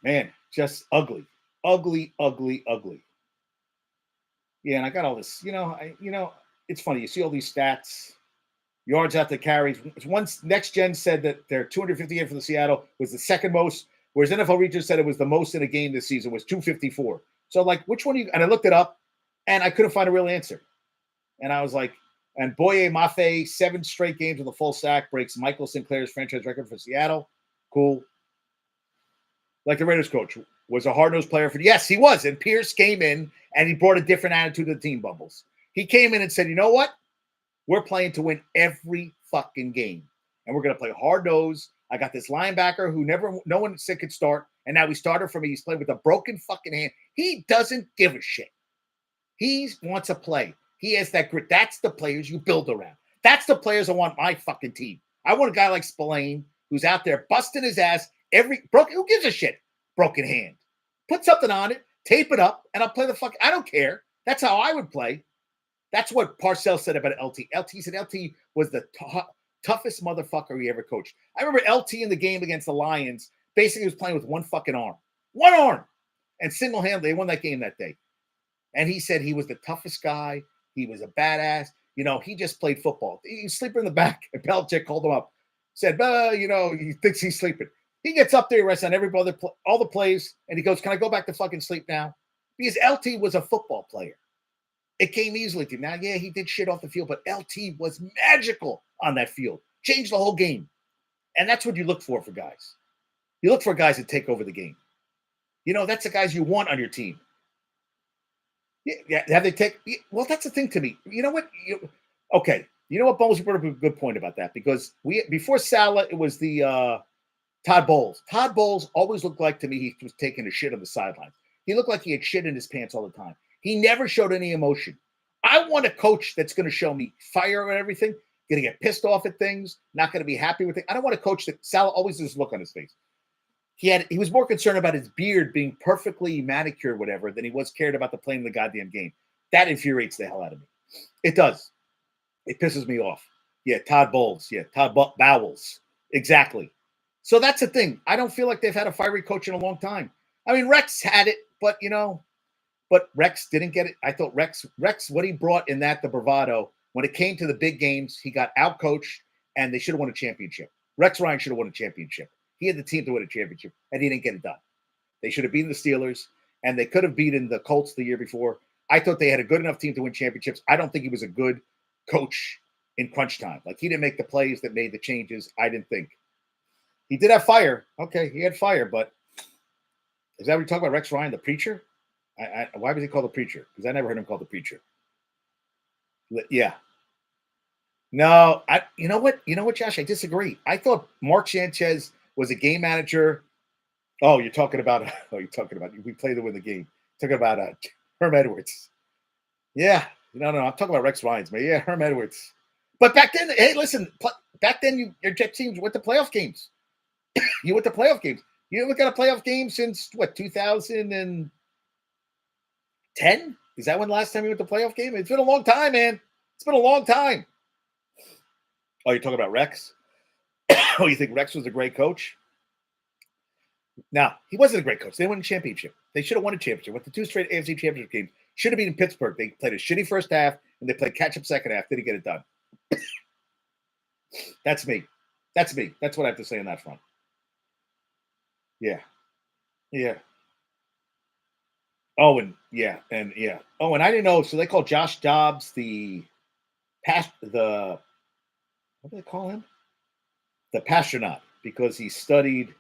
man, just ugly. Ugly, ugly, ugly. Yeah, and I got all this. It's funny. You see all these stats. Yards after carries. Once Next Gen said that their 258 for the Seattle was the second most, whereas NFL Research said it was the most in a game this season was 254. So, like, which one do you – and I looked it up, and I couldn't find a real answer. And I was like, and Boye Mafe, 7 straight games with a full sack, breaks Michael Sinclair's franchise record for Seattle. Cool. Like the Raiders coach, was a hard-nosed player for – yes, he was. And Pierce came in, and he brought a different attitude to the team, Bumbles. He came in and said, you know what? We're playing to win every fucking game. And we're going to play hard-nosed. I got this linebacker who no one said could start, and now he started for me. He's playing with a broken fucking hand. He doesn't give a shit. He wants to play. He has that grit. That's the players you build around. That's the players I want my fucking team. I want a guy like Spillane who's out there busting his ass who gives a shit? Broken hand. Put something on it, tape it up, and I'll play the fuck. I don't care. That's how I would play. That's what Parcells said about LT. LT said LT was the toughest motherfucker he ever coached. I remember LT in the game against the Lions basically was playing with one fucking arm. One arm. And single-handedly, they won that game that day. And he said he was the toughest guy. He was a badass. He just played football. He's sleeping in the back. And Belichick called him up. Said, he thinks he's sleeping. He gets up there, rests on all the plays, and he goes, can I go back to fucking sleep now? Because LT was a football player. It came easily to him. Now, yeah, he did shit off the field, but LT was magical on that field. Changed the whole game. And that's what you look for guys. You look for guys that take over the game. That's the guys you want on your team. Yeah, have they well, that's the thing to me. You know what? Okay, You know what, Bowles? You brought up a good point about that because before Salah, it was the Todd Bowles. Todd Bowles always looked like to me he was taking a shit on the sidelines. He looked like he had shit in his pants all the time. He never showed any emotion. I want a coach that's going to show me fire and everything, going to get pissed off at things, not going to be happy with it. I don't want a coach that Salah always has this look on his face. He was more concerned about his beard being perfectly manicured, whatever, than he was cared about the playing of the goddamn game. That infuriates the hell out of me. It does. It pisses me off. Yeah, Todd Bowles. Yeah, Todd Bowles. Exactly. So that's the thing. I don't feel like they've had a fiery coach in a long time. I mean, Rex had it, but Rex didn't get it. I thought Rex, what he brought in that, the bravado, when it came to the big games, he got out-coached, and they should have won a championship. Rex Ryan should have won a championship. He had the team to win a championship, and he didn't get it done. They should have beaten the Steelers, and they could have beaten the Colts the year before. I thought they had a good enough team to win championships. I don't think he was a good coach in crunch time. Like, he didn't make the plays that made the changes, I didn't think. He did have fire. Okay, he had fire, but is that what you're talking about, Rex Ryan, the preacher? Why was he called the preacher? Because I never heard him called the preacher. Yeah. No, you know what, Josh? I disagree. I thought Mark Sanchez was a game manager. You're talking about we play to win the game. Talking about Herm Edwards. Yeah. No, I'm talking about Rex Ryan's, man. Yeah, Herm Edwards. But back then, hey, listen, back then your Jet teams went to playoff games. You went to playoff games. You didn't look at a playoff game since, 2010? Is that when the last time you went to playoff game? It's been a long time, man. It's been a long time. Oh, you're talking about Rex? Oh, you think Rex was a great coach? No, he wasn't a great coach. They won a championship. They should have won a championship. With the 2 straight AFC championship games, should have been in Pittsburgh. They played a shitty first half, and they played catch-up second half. Didn't get it done. That's me. That's what I have to say on that front. Yeah. Oh, and yeah. Oh, and I didn't know. So they call Josh Dobbs what do they call him? The pastronaut, because he studied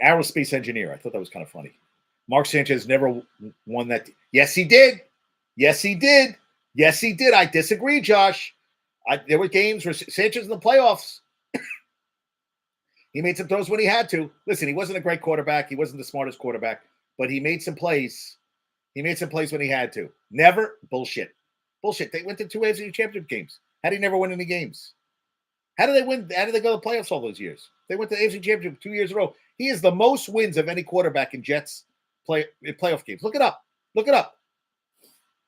aerospace engineer. I thought that was kind of funny. Mark Sanchez never won that. Yes, he did. I disagree, Josh. There were games where Sanchez in the playoffs. He made some throws when he had to. Listen, he wasn't a great quarterback. He wasn't the smartest quarterback, but he made some plays. He made some plays when he had to. Never. Bullshit. They went to 2 AFC championship games. How did he never win any games? How did they win? How did they go to the playoffs all those years? They went to the AFC championship 2 years in a row. He is the most wins of any quarterback in Jets playoff games. Look it up.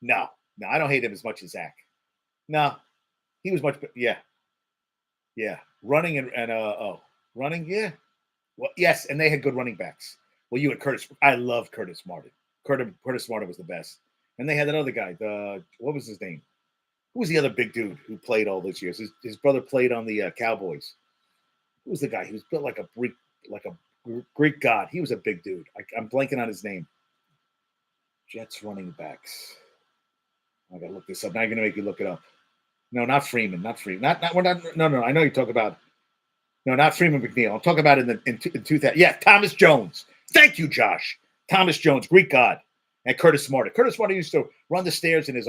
No, I don't hate him as much as Zach. No, he was much. Yeah. Running running. Yeah. Well, yes, and they had good running backs. Well, you had Curtis. I love Curtis Martin. Curtis Martin was the best. And they had that other guy. What was his name? Who was the other big dude who played all those years? His brother played on the Cowboys. Who was the guy? He was built like a Greek god. He was a big dude. I'm blanking on his name. Jets running backs. I gotta look this up. Now I'm gonna make you look it up. No, not Freeman. No. I know you talk about. No, not Freeman McNeil. I'm talking about in 2000. Yeah, Thomas Jones. Thank you, Josh. Thomas Jones, Greek god, and Curtis Martin. Curtis Martin used to run the stairs in his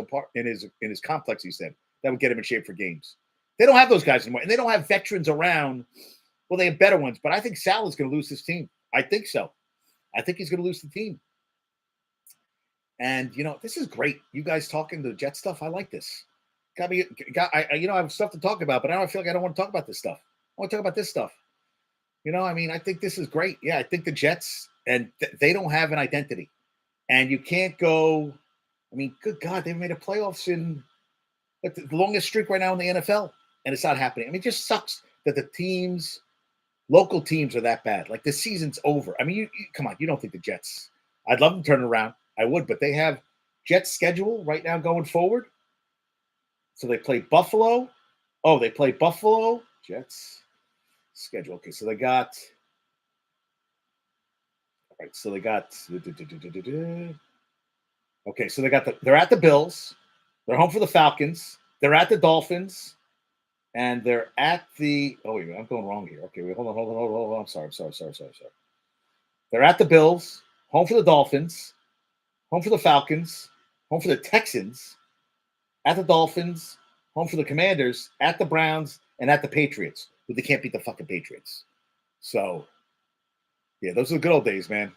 complex. He said that would get him in shape for games. They don't have those guys anymore, and they don't have veterans around. Well, they have better ones, but I think Salah's going to lose his team. I think so. I think he's going to lose the team. And this is great. You guys talking the Jet stuff. I like this. I have stuff to talk about, but I feel like I don't want to talk about this stuff. I want to talk about this stuff. I think this is great. Yeah, I think the Jets, and they don't have an identity. And you can't go, good God, they've made a playoffs in the longest streak right now in the NFL, and it's not happening. It just sucks that the local teams are that bad. Like, the season's over. You come on, you don't think the Jets, I'd love them to turn around. I would, but they have Jets schedule right now going forward. So they play Buffalo. Oh, they play Buffalo. Jets schedule. Okay, so they got. All right, so they got. Okay, so they're at the Bills. They're home for the Falcons. They're at the Dolphins. And they're at the. Oh, wait, I'm going wrong here. Okay, wait, hold on. I'm sorry. They're at the Bills. Home for the Dolphins. Home for the Falcons. Home for the Texans. At the Dolphins. home for the Commanders, at the Browns, and at the Patriots, but they can't beat the fucking Patriots. So, yeah, those are the good old days, man.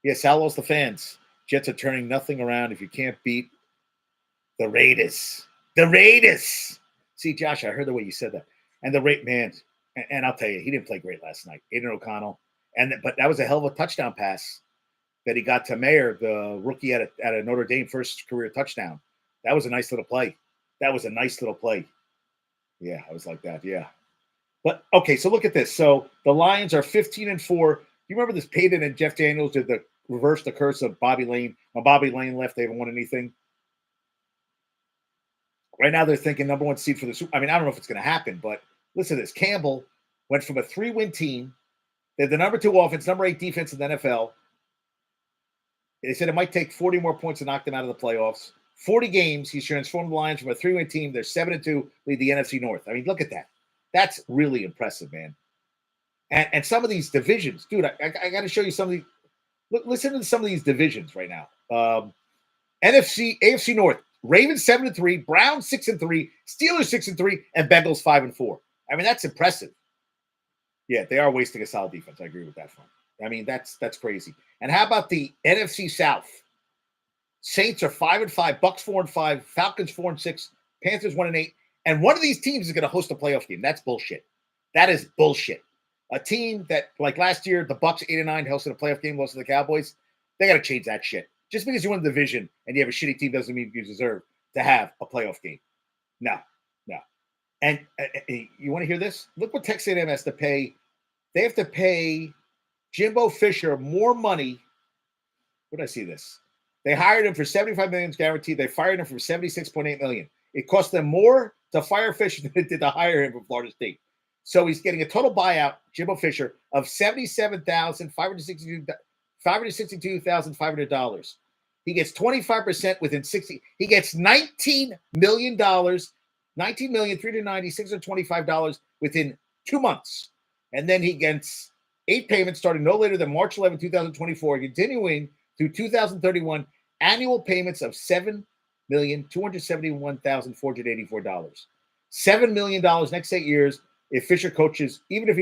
Yeah, Sal lost the fans. Jets are turning nothing around if you can't beat the Raiders. The Raiders. See, Josh, I heard the way you said that. And the man, and I'll tell you, he didn't play great last night. Aiden O'Connell. But that was a hell of a touchdown pass that he got to Mayer, the rookie at a Notre Dame, first career touchdown. That was a nice little play. Yeah, I was like that, yeah. But, okay, so look at this. So the Lions are 15-4. You remember this Peyton and Jeff Daniels did reverse the curse of Bobby Lane? When Bobby Lane left, they haven't won anything. Right now, they're thinking number one seed for the Super. I mean, I don't know if it's going to happen, but listen to this. Campbell went from a 3-win team. They're the number 2 offense, number 8 defense in the NFL. They said it might take 40 more points to knock them out of the playoffs. 40 games, he's transformed the Lions from a 3-win team. They're 7-2, lead the NFC North. I mean, look at that. That's really impressive, man. And some of these divisions, dude, I got to show you some of these. Listen to some of these divisions right now. AFC North, Ravens 7-3, Browns 6-3, Steelers 6-3, and Bengals 5-4. I mean, that's impressive. Yeah, they are wasting a solid defense. I agree with that front. I mean, that's crazy. And how about the NFC South? Saints are 5-5, Bucks 4-5, Falcons 4-6, Panthers 1-8, and one of these teams is going to host a playoff game. That's bullshit. That is bullshit. A team that, like last year, the Bucks 8-9 hosted a playoff game, lost to the Cowboys. They got to change that shit. Just because you win the division and you have a shitty team doesn't mean you deserve to have a playoff game. No. And you want to hear this? Look what Texas A&M has to pay. They have to pay Jimbo Fisher more money. Where did I see this? They hired him for $75 million guaranteed. They fired him for $76.8 million. It cost them more to fire Fisher than it did to hire him from Florida State. So he's getting a total buyout, Jimbo Fisher, of $77,562,500. He gets 25% within 60. He gets $19 million, $19,390,625 within 2 months. And then he gets 8 payments starting no later than March 11, 2024, continuing through 2031, annual payments of $7,271,484. $7 million next 8 years if Fisher coaches, even if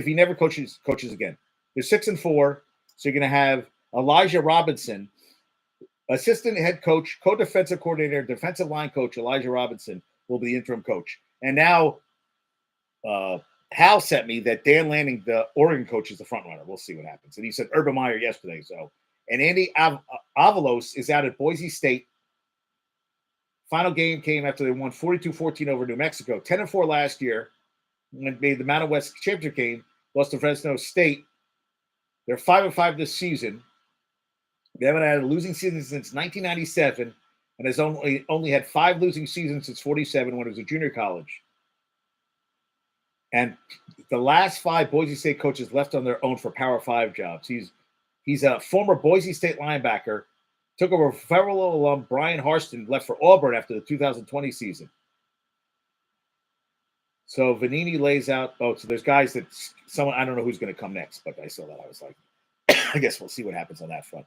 he never coaches again. They're 6-4, so you're going to have Elijah Robinson, assistant head coach, co-defensive coordinator, defensive line coach. Elijah Robinson will be the interim coach. And now Hal sent me that Dan Lanning, the Oregon coach, is the front runner. We'll see what happens. And he said Urban Meyer yesterday. So, and Andy Avalos is out at Boise State. Final game came after they won 42-14 over New Mexico. 10-4 last year. And made the Mountain West Championship game. Lost to Fresno State. They're 5-5 this season. They haven't had a losing season since 1997, and has only had 5 losing seasons since 47 when it was a junior college. And the last 5 Boise State coaches left on their own for Power 5 jobs. He's a former Boise State linebacker. Took over Federal alum Brian Harston, left for Auburn after the 2020 season. So Vanini lays out. Oh, so there's guys that someone, I don't know who's going to come next, but I saw that. I was like, I guess we'll see what happens on that front.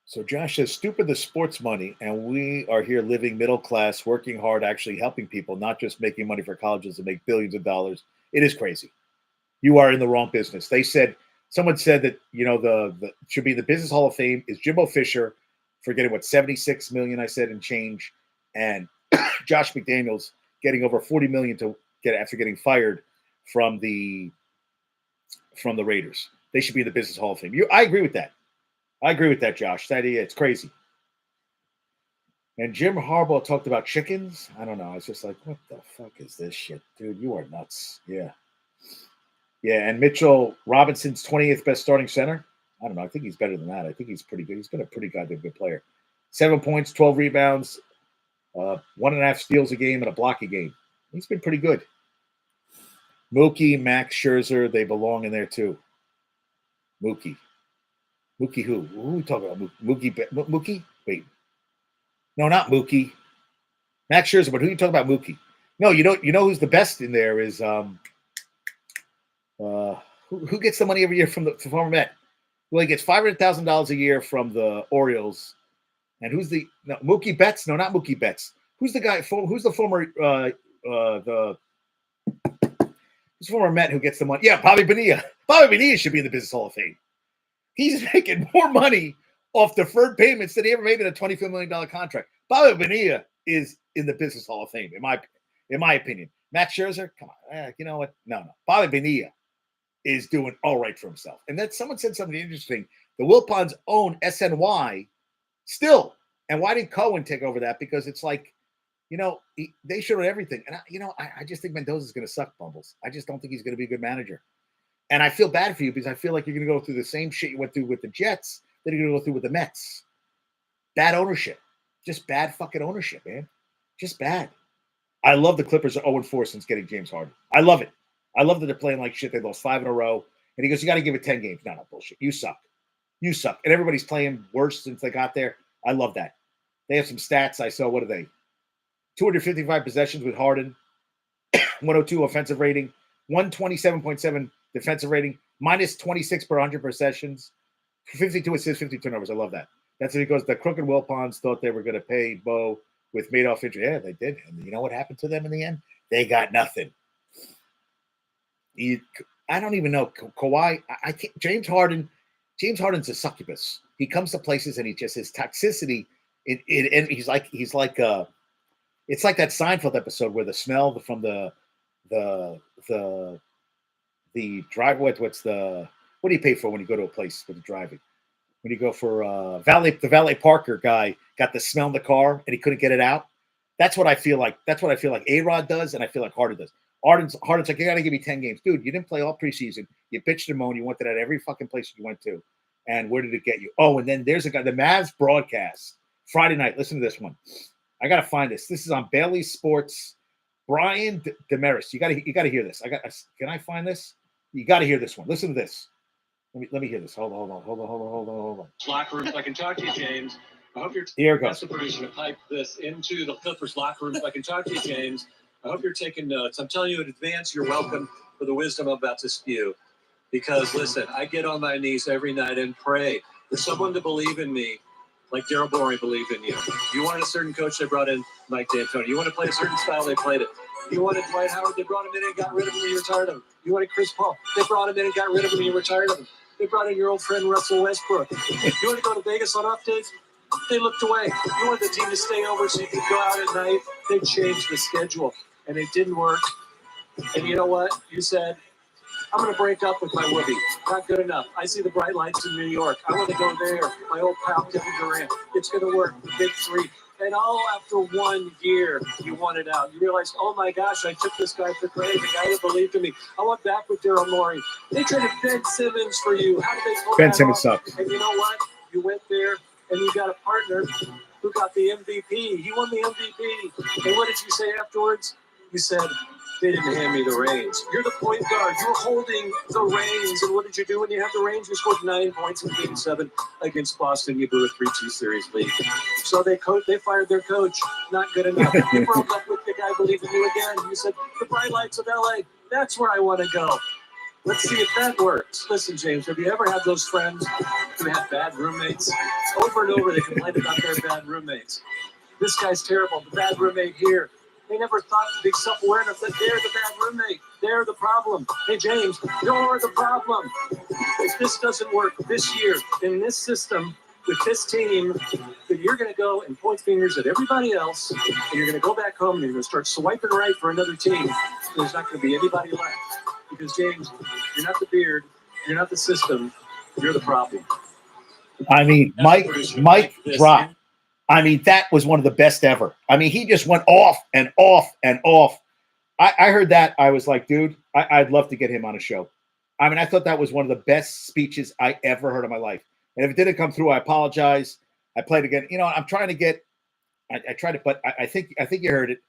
So Josh says, stupid the sports money, and we are here living middle class, working hard, actually helping people, not just making money for colleges to make billions of dollars. It is crazy. You are in the wrong business. Someone said that, the should be the Business Hall of Fame is Jimbo Fisher for getting $76 million, I said, and change, and Josh McDaniels getting over $40 million to get after getting fired from the Raiders. They should be in the Business Hall of Fame. I agree with that. Josh. That idea, it's crazy. And Jim Harbaugh talked about chickens. I don't know. I was just like, what the fuck is this shit? Dude, you are nuts. Yeah. Yeah, and Mitchell Robinson's 28th best starting center. I don't know. I think he's better than that. I think he's pretty good. He's been a pretty goddamn good player. 7 points, 12 rebounds, 1.5 steals a game, and a block a game. He's been pretty good. Mookie, Max Scherzer, they belong in there too. Mookie who? Who are we talking about? Mookie? Wait. No, not Mookie. Max Scherzer, but who are you talking about, Mookie? No, you know who's the best in there is who gets the money every year from the former Met? Well, he gets $500,000 a year from the Orioles, And who's the Mookie Betts? No, not Mookie Betts. Who's the guy? Who's the former Met who gets the money? Yeah, Bobby Bonilla. Bobby Bonilla should be in the Business Hall of Fame. He's making more money off deferred payments than he ever made in a $25 million contract. Bobby Bonilla is in the Business Hall of Fame, in my opinion. Matt Scherzer, come on, you know what? No. Bobby Bonilla is doing all right for himself. And then someone said something interesting. The Wilpons own SNY still. And why didn't Cohen take over that? Because it's like, they should own everything. And, I just think Mendoza's going to suck, Bumbles. I just don't think he's going to be a good manager. And I feel bad for you because I feel like you're going to go through the same shit you went through with the Jets that you're going to go through with the Mets. Bad ownership. Just bad fucking ownership, man. Just bad. I love the Clippers are 0-4 since getting James Harden. I love it. I love that they're playing like shit. They lost 5 in a row. And he goes, you got to give it 10 games. No, bullshit. You suck. You suck. And everybody's playing worse since they got there. I love that. They have some stats I saw. What are they? 255 possessions with Harden. 102 offensive rating. 127.7 defensive rating. Minus 26 per 100 possessions. 52 assists, 50 turnovers. I love that. That's because the crooked Wilpons thought they were going to pay Bo with Madoff injury. Yeah, they did. And you know what happened to them in the end? They got nothing. I don't even know. Kawhi, I can't, James Harden's a succubus. He comes to places and he just his toxicity. And he's like it's like that Seinfeld episode where the smell from the driveway. What do you pay for when you go to a place for the driving? When you go for the valet Parker guy got the smell in the car and he couldn't get it out. That's what I feel like. That's what I feel like A-Rod does, and I feel like Harden does. Harden's like, you got to give me 10 games. Dude, you didn't play all preseason. You bitched and moaned. You wanted that at every fucking place you went to. And where did it get you? Oh, and then there's a guy, the Mavs broadcast, Friday night. Listen to this one. I got to find this. This is on Bailey Sports. Brian Damaris. You got to hear this. Can I find this? You got to hear this one. Listen to this. Let me hear this. Hold on. Locker room, if I can talk to you, James. I hope you're here it goes. That's the producer to pipe this into the Clippers locker room. If I can talk to you, James. I hope you're taking notes. I'm telling you in advance, you're welcome for the wisdom I'm about to spew. Because listen, I get on my knees every night and pray for someone to believe in me, like Daryl Morey believed in you. You wanted a certain coach, they brought in Mike D'Antoni. You want to play a certain style, they played it. You wanted Dwight Howard, they brought him in and got rid of him and you retired him. You wanted Chris Paul, they brought him in and got rid of him and you retired him. They brought in your old friend Russell Westbrook. You want to go to Vegas on off days? They looked away. You wanted the team to stay over so you could go out at night. They changed the schedule, and it didn't work. And you know what? You said, I'm going to break up with my Whoopi. Not good enough. I see the bright lights in New York. I want to go there. My old pal Kevin Durant. It's going to work. The big three. And all after 1 year, you wanted out. You realized, oh my gosh, I took this guy for granted, the guy that believed in me. I went back with Daryl Morey. They traded Ben Simmons for you. How did they pull Ben that Simmons off? sucks. And you know what? You went there and you got a partner who got the MVP. He won the MVP. And what did you say afterwards? You said, they didn't hand me the reins. You're the point guard. You're holding the reins. And what did you do when you have the reins? You scored 9 points in Game 7 against Boston. You blew a 3-2 series lead. So they fired their coach. Not good enough. You broke up with the guy believing you again. You said, the bright lights of L.A., that's where I want to go. Let's see if that works. Listen, James, have you ever had those friends who had bad roommates? Over and over, they complained about their bad roommates. This guy's terrible. The bad roommate here. They never thought to be self-awareness that they're the bad roommate. They're the problem. Hey, James, you're the problem. If this doesn't work this year in this system with this team, then you're going to go and point fingers at everybody else, and you're going to go back home and you're going to start swiping right for another team. There's not going to be anybody left. Because, James, you're not the beard, you're not the system, you're the problem. I mean, Mike dropped. I mean, that was one of the best ever. I mean, he just went off and off and off. I heard that. I was like, dude, I'd love to get him on a show. I mean, I thought that was one of the best speeches I ever heard in my life. And if it didn't come through, I apologize. I played again. You know, I'm trying to get – I tried to – but I think you heard it.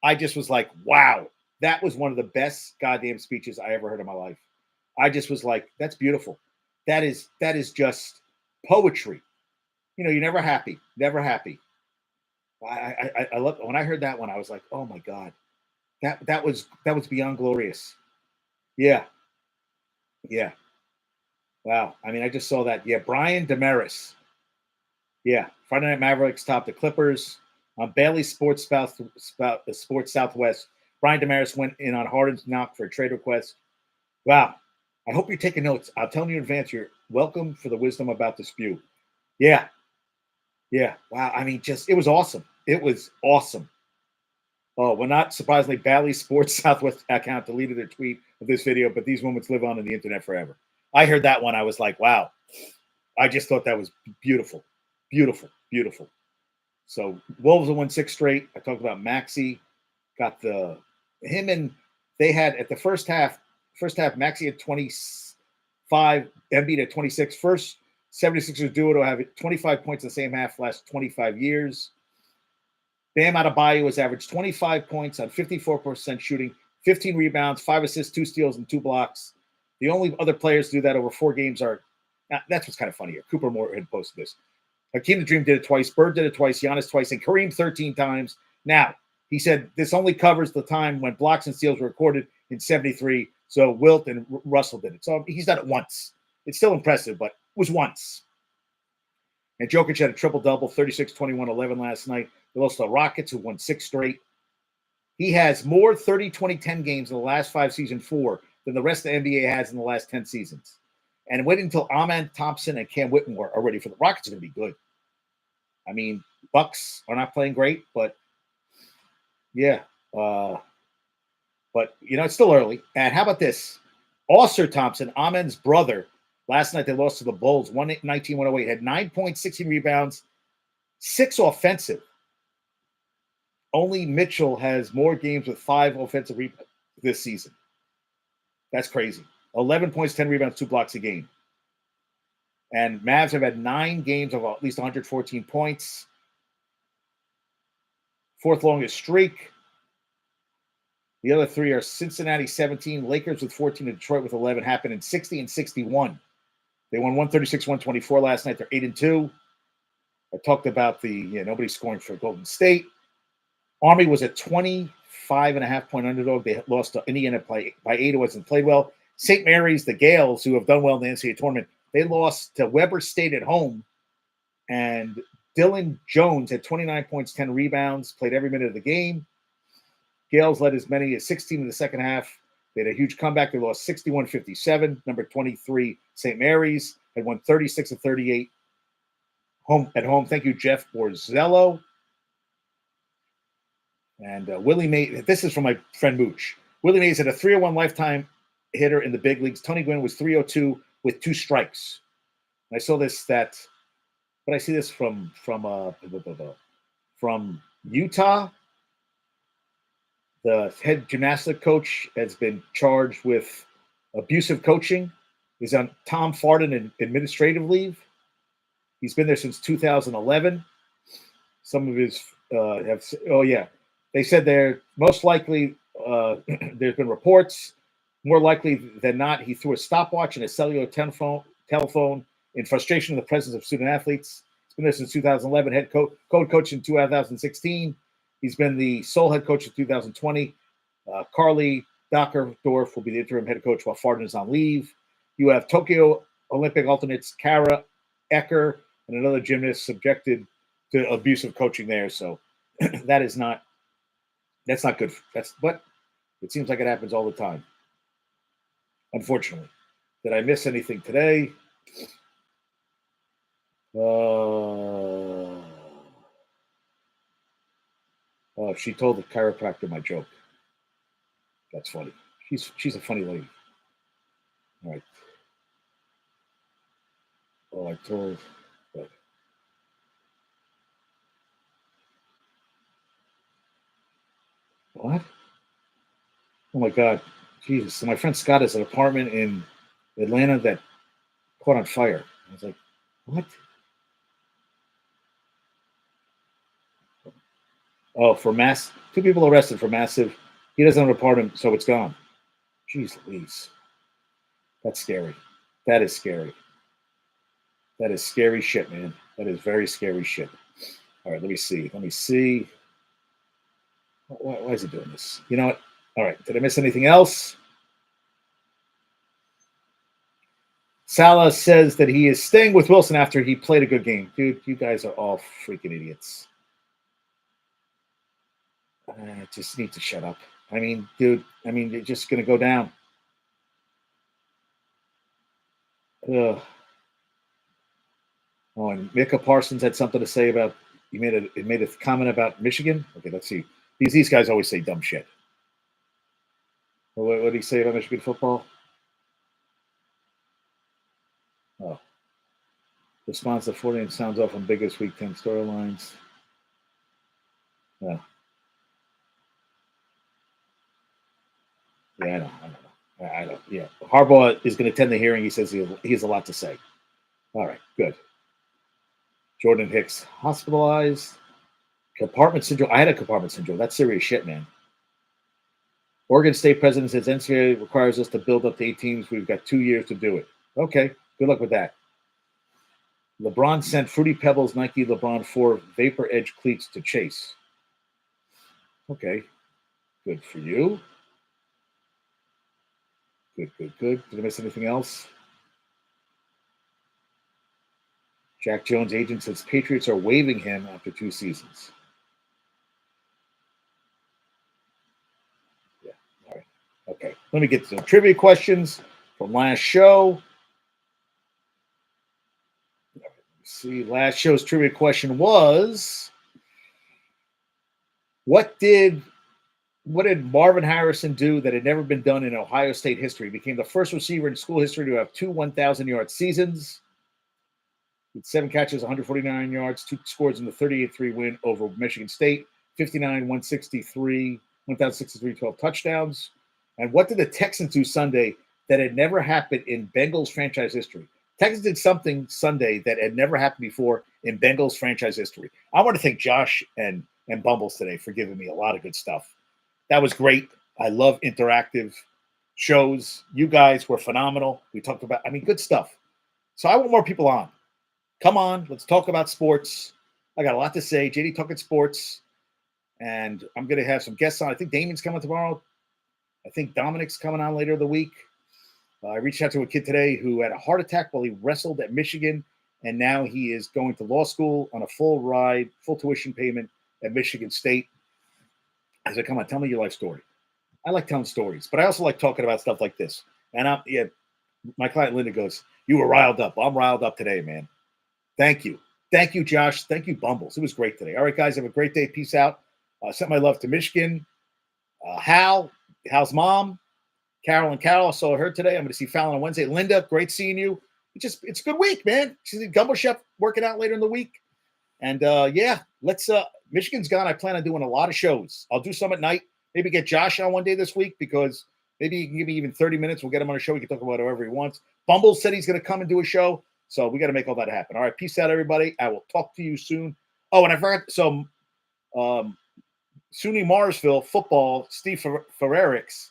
I just was like, wow, that was one of the best goddamn speeches I ever heard in my life. I just was like, that's beautiful. That is just poetry. You know, you're never happy. Never happy. I love when I heard that one. I was like, oh my god, that was beyond glorious. Yeah. Wow. I mean, I just saw that. Yeah, Brian Damaris. Yeah, Friday Night Mavericks topped the Clippers. On Bailey Sports Southwest, Brian Damaris went in on Harden's knock for a trade request. Wow. I hope you're taking notes. I'll tell you in advance, you're welcome for the wisdom about the spew. Yeah. Yeah. Wow. I mean, it was awesome. It was awesome. Oh, well, not surprisingly, Bally Sports Southwest account deleted their tweet of this video, but these moments live on in the internet forever. I heard that one. I was like, wow. I just thought that was beautiful. Beautiful. Beautiful. So Wolves have won 6 straight. I talked about Maxey. Got him and they had at the first half, Maxey had 25, Embiid at 26. First 76ers duo to have 25 points in the same half last 25 years. Bam Adebayo has averaged 25 points on 54% shooting, 15 rebounds, 5 assists, 2 steals, and 2 blocks. The only other players to do that over 4 games are that's what's kind of funny here. Cooper Moore had posted this. Hakeem the Dream did it twice, Bird did it twice, Giannis twice, and Kareem 13 times. Now, he said this only covers the time when blocks and steals were recorded in 73. So Wilt and Russell did it. So he's done it once. It's still impressive, but it was once. And Jokic had a triple-double, 36, 21, 11 last night. They lost to the Rockets, who won 6 straight. He has more 30, 20, 10 games in the last 5 seasons, 4, than the rest of the NBA has in the last 10 seasons. And wait until Amen Thompson and Cam Whitmore are ready for the Rockets. Are going to be good. I mean, Bucks are not playing great, but yeah. But, it's still early. And how about this? Ausar Thompson, Amen's brother, last night they lost to the Bulls, 119-108, had 9 points, 16 rebounds, 6 offensive. Only Mitchell has more games with 5 offensive rebounds this season. That's crazy. 11 points, 10 rebounds, 2 blocks a game. And Mavs have had 9 games of at least 114 points. 4th longest streak. The other 3 are Cincinnati 17, Lakers with 14, and Detroit with 11. Happened in 60 and 61. They won 136-124 last night. They're 8-2. I talked about nobody's scoring for Golden State. Army was a 25.5-point underdog. They lost to Indiana by 8. It wasn't played well. St. Mary's, the Gales, who have done well in the NCAA tournament, they lost to Weber State at home. And Dylan Jones had 29 points, 10 rebounds, played every minute of the game. Gales led as many as 16 in the second half. They had a huge comeback. They lost 61-57. Number 23, St. Mary's, had won 36-38 at home. Thank you, Jeff Borzello. And Willie Mays, this is from my friend Mooch. Willie Mays had a 301 lifetime hitter in the big leagues. Tony Gwynn was 302 with 2 strikes. And I saw this stat, but I see this from Utah. The head gymnastic coach has been charged with abusive coaching. He's on Tom Farden administrative leave. He's been there since 2011. Some of his they said they're most likely, there's been reports, more likely than not, he threw a stopwatch and a cellular telephone in frustration in the presence of student athletes. He's been there since 2011, head coach in 2016. He's been the sole head coach in 2020. Carly Dockerdorf will be the interim head coach while Farden is on leave. You have Tokyo Olympic alternates Kara Ecker and another gymnast subjected to abusive coaching there. So that's not good. But it seems like it happens all the time. Unfortunately. Did I miss anything today? She told the chiropractor my joke. That's funny. She's a funny lady. All right. Oh, I told. What? Oh my God. Jesus. So my friend Scott has an apartment in Atlanta that caught on fire. I was like, what? Oh, 2 people arrested for massive. He doesn't have an apartment, so it's gone. Jeez Louise. That's scary. That is scary. That is scary shit, man. That is very scary shit. All right, let me see. Why is he doing this? You know what? All right, did I miss anything else? Salah says that he is staying with Wilson after he played a good game. Dude, you guys are all freaking idiots. Just need to shut up. I mean, dude, you're just going to go down. Ugh. Oh, and Micah Parsons had something to say about, he made a comment about Michigan. Okay, let's see. These guys always say dumb shit. What did he say about Michigan football? Oh. Response to 40 sounds off on biggest Week 10 storylines. Yeah. Yeah, I don't. Yeah. Harbaugh is going to attend the hearing. He says he has a lot to say. All right, good. Jordan Hicks hospitalized. Compartment syndrome. I had a compartment syndrome. That's serious shit, man. Oregon State president says NCAA requires us to build up to 8 teams. We've got 2 years to do it. Okay, good luck with that. LeBron sent Fruity Pebbles Nike LeBron 4 Vapor Edge cleats to Chase. Okay, good for you. Good. Did I miss anything else? Jack Jones' agent says Patriots are waiving him after 2 seasons. Yeah, all right. Okay, let me get to the trivia questions from last show. Let's see, last show's trivia question was, what did Marvin Harrison do that had never been done in Ohio State history? He became the first receiver in school history to have 2 1,000-yard seasons. With 7 catches, 149 yards, 2 scores in the 38-3 win over Michigan State, 1,063, 12 touchdowns. And what did the Texans do Sunday that had never happened in Bengals franchise history? Texans did something Sunday that had never happened before in Bengals franchise history. I want to thank Josh and Bumbles today for giving me a lot of good stuff. That was great. I love interactive shows. You guys were phenomenal. We talked about, good stuff. So I want more people on. Come on, let's talk about sports. I got a lot to say. JD Talking Sports. And I'm going to have some guests on. I think Damien's coming tomorrow. I think Dominic's coming on later in the week. I reached out to a kid today who had a heart attack while he wrestled at Michigan. And now he is going to law school on a full tuition payment at Michigan State. I said, come on, tell me your life story. I like telling stories, but I also like talking about stuff like this. And my client Linda goes, you were riled up. I'm riled up today, man. Thank you. Thank you, Josh. Thank you, Bumbles. It was great today. All right, guys, have a great day. Peace out. Send my love to Michigan. Hal's mom, Carol. I saw her today. I'm going to see Fallon on Wednesday. Linda, great seeing you. It's a good week, man. She's at Gumbo Chef working out later in the week. And let's Michigan's gone. I plan on doing a lot of shows. I'll do some at night. Maybe get Josh on one day this week because maybe he can give me even 30 minutes. We'll get him on a show. We can talk about whatever he wants. Bumble said he's going to come and do a show. So we got to make all that happen. All right. Peace out, everybody. I will talk to you soon. Oh, and I forgot. So SUNY Marsville football, Steve Ferrerix,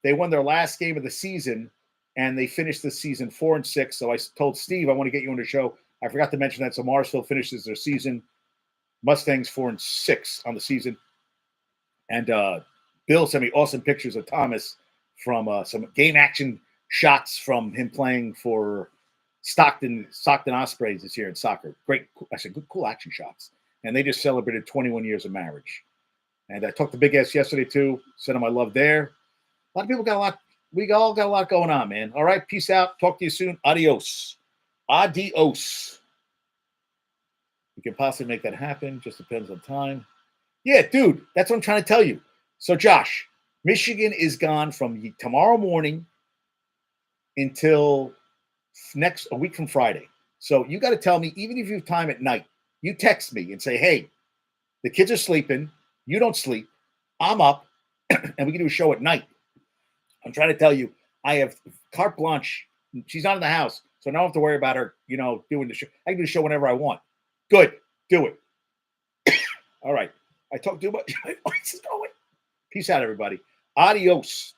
they won their last game of the season, and they finished the season 4-6. So I told Steve, I want to get you on the show. I forgot to mention that. So Marsville finishes their season. Mustangs 4-6 on the season. And Bill sent me awesome pictures of Thomas from some game action shots from him playing for Stockton Ospreys this year in soccer. Great, good, cool action shots. And they just celebrated 21 years of marriage. And I talked to Big S yesterday too. Sent him my love there. A lot of people got a lot. We all got a lot going on, man. All right, peace out. Talk to you soon. Adios. We can possibly make that happen. Just depends on time. Yeah, dude, that's what I'm trying to tell you. So, Josh, Michigan is gone from tomorrow morning until a week from Friday. So you got to tell me, even if you have time at night, you text me and say, hey, the kids are sleeping. You don't sleep. I'm up, and we can do a show at night. I'm trying to tell you, I have carte blanche. She's not in the house, so I don't have to worry about her, doing the show. I can do the show whenever I want. Good. Do it. All right. I talk too much. My voice is going. Peace out, everybody. Adios.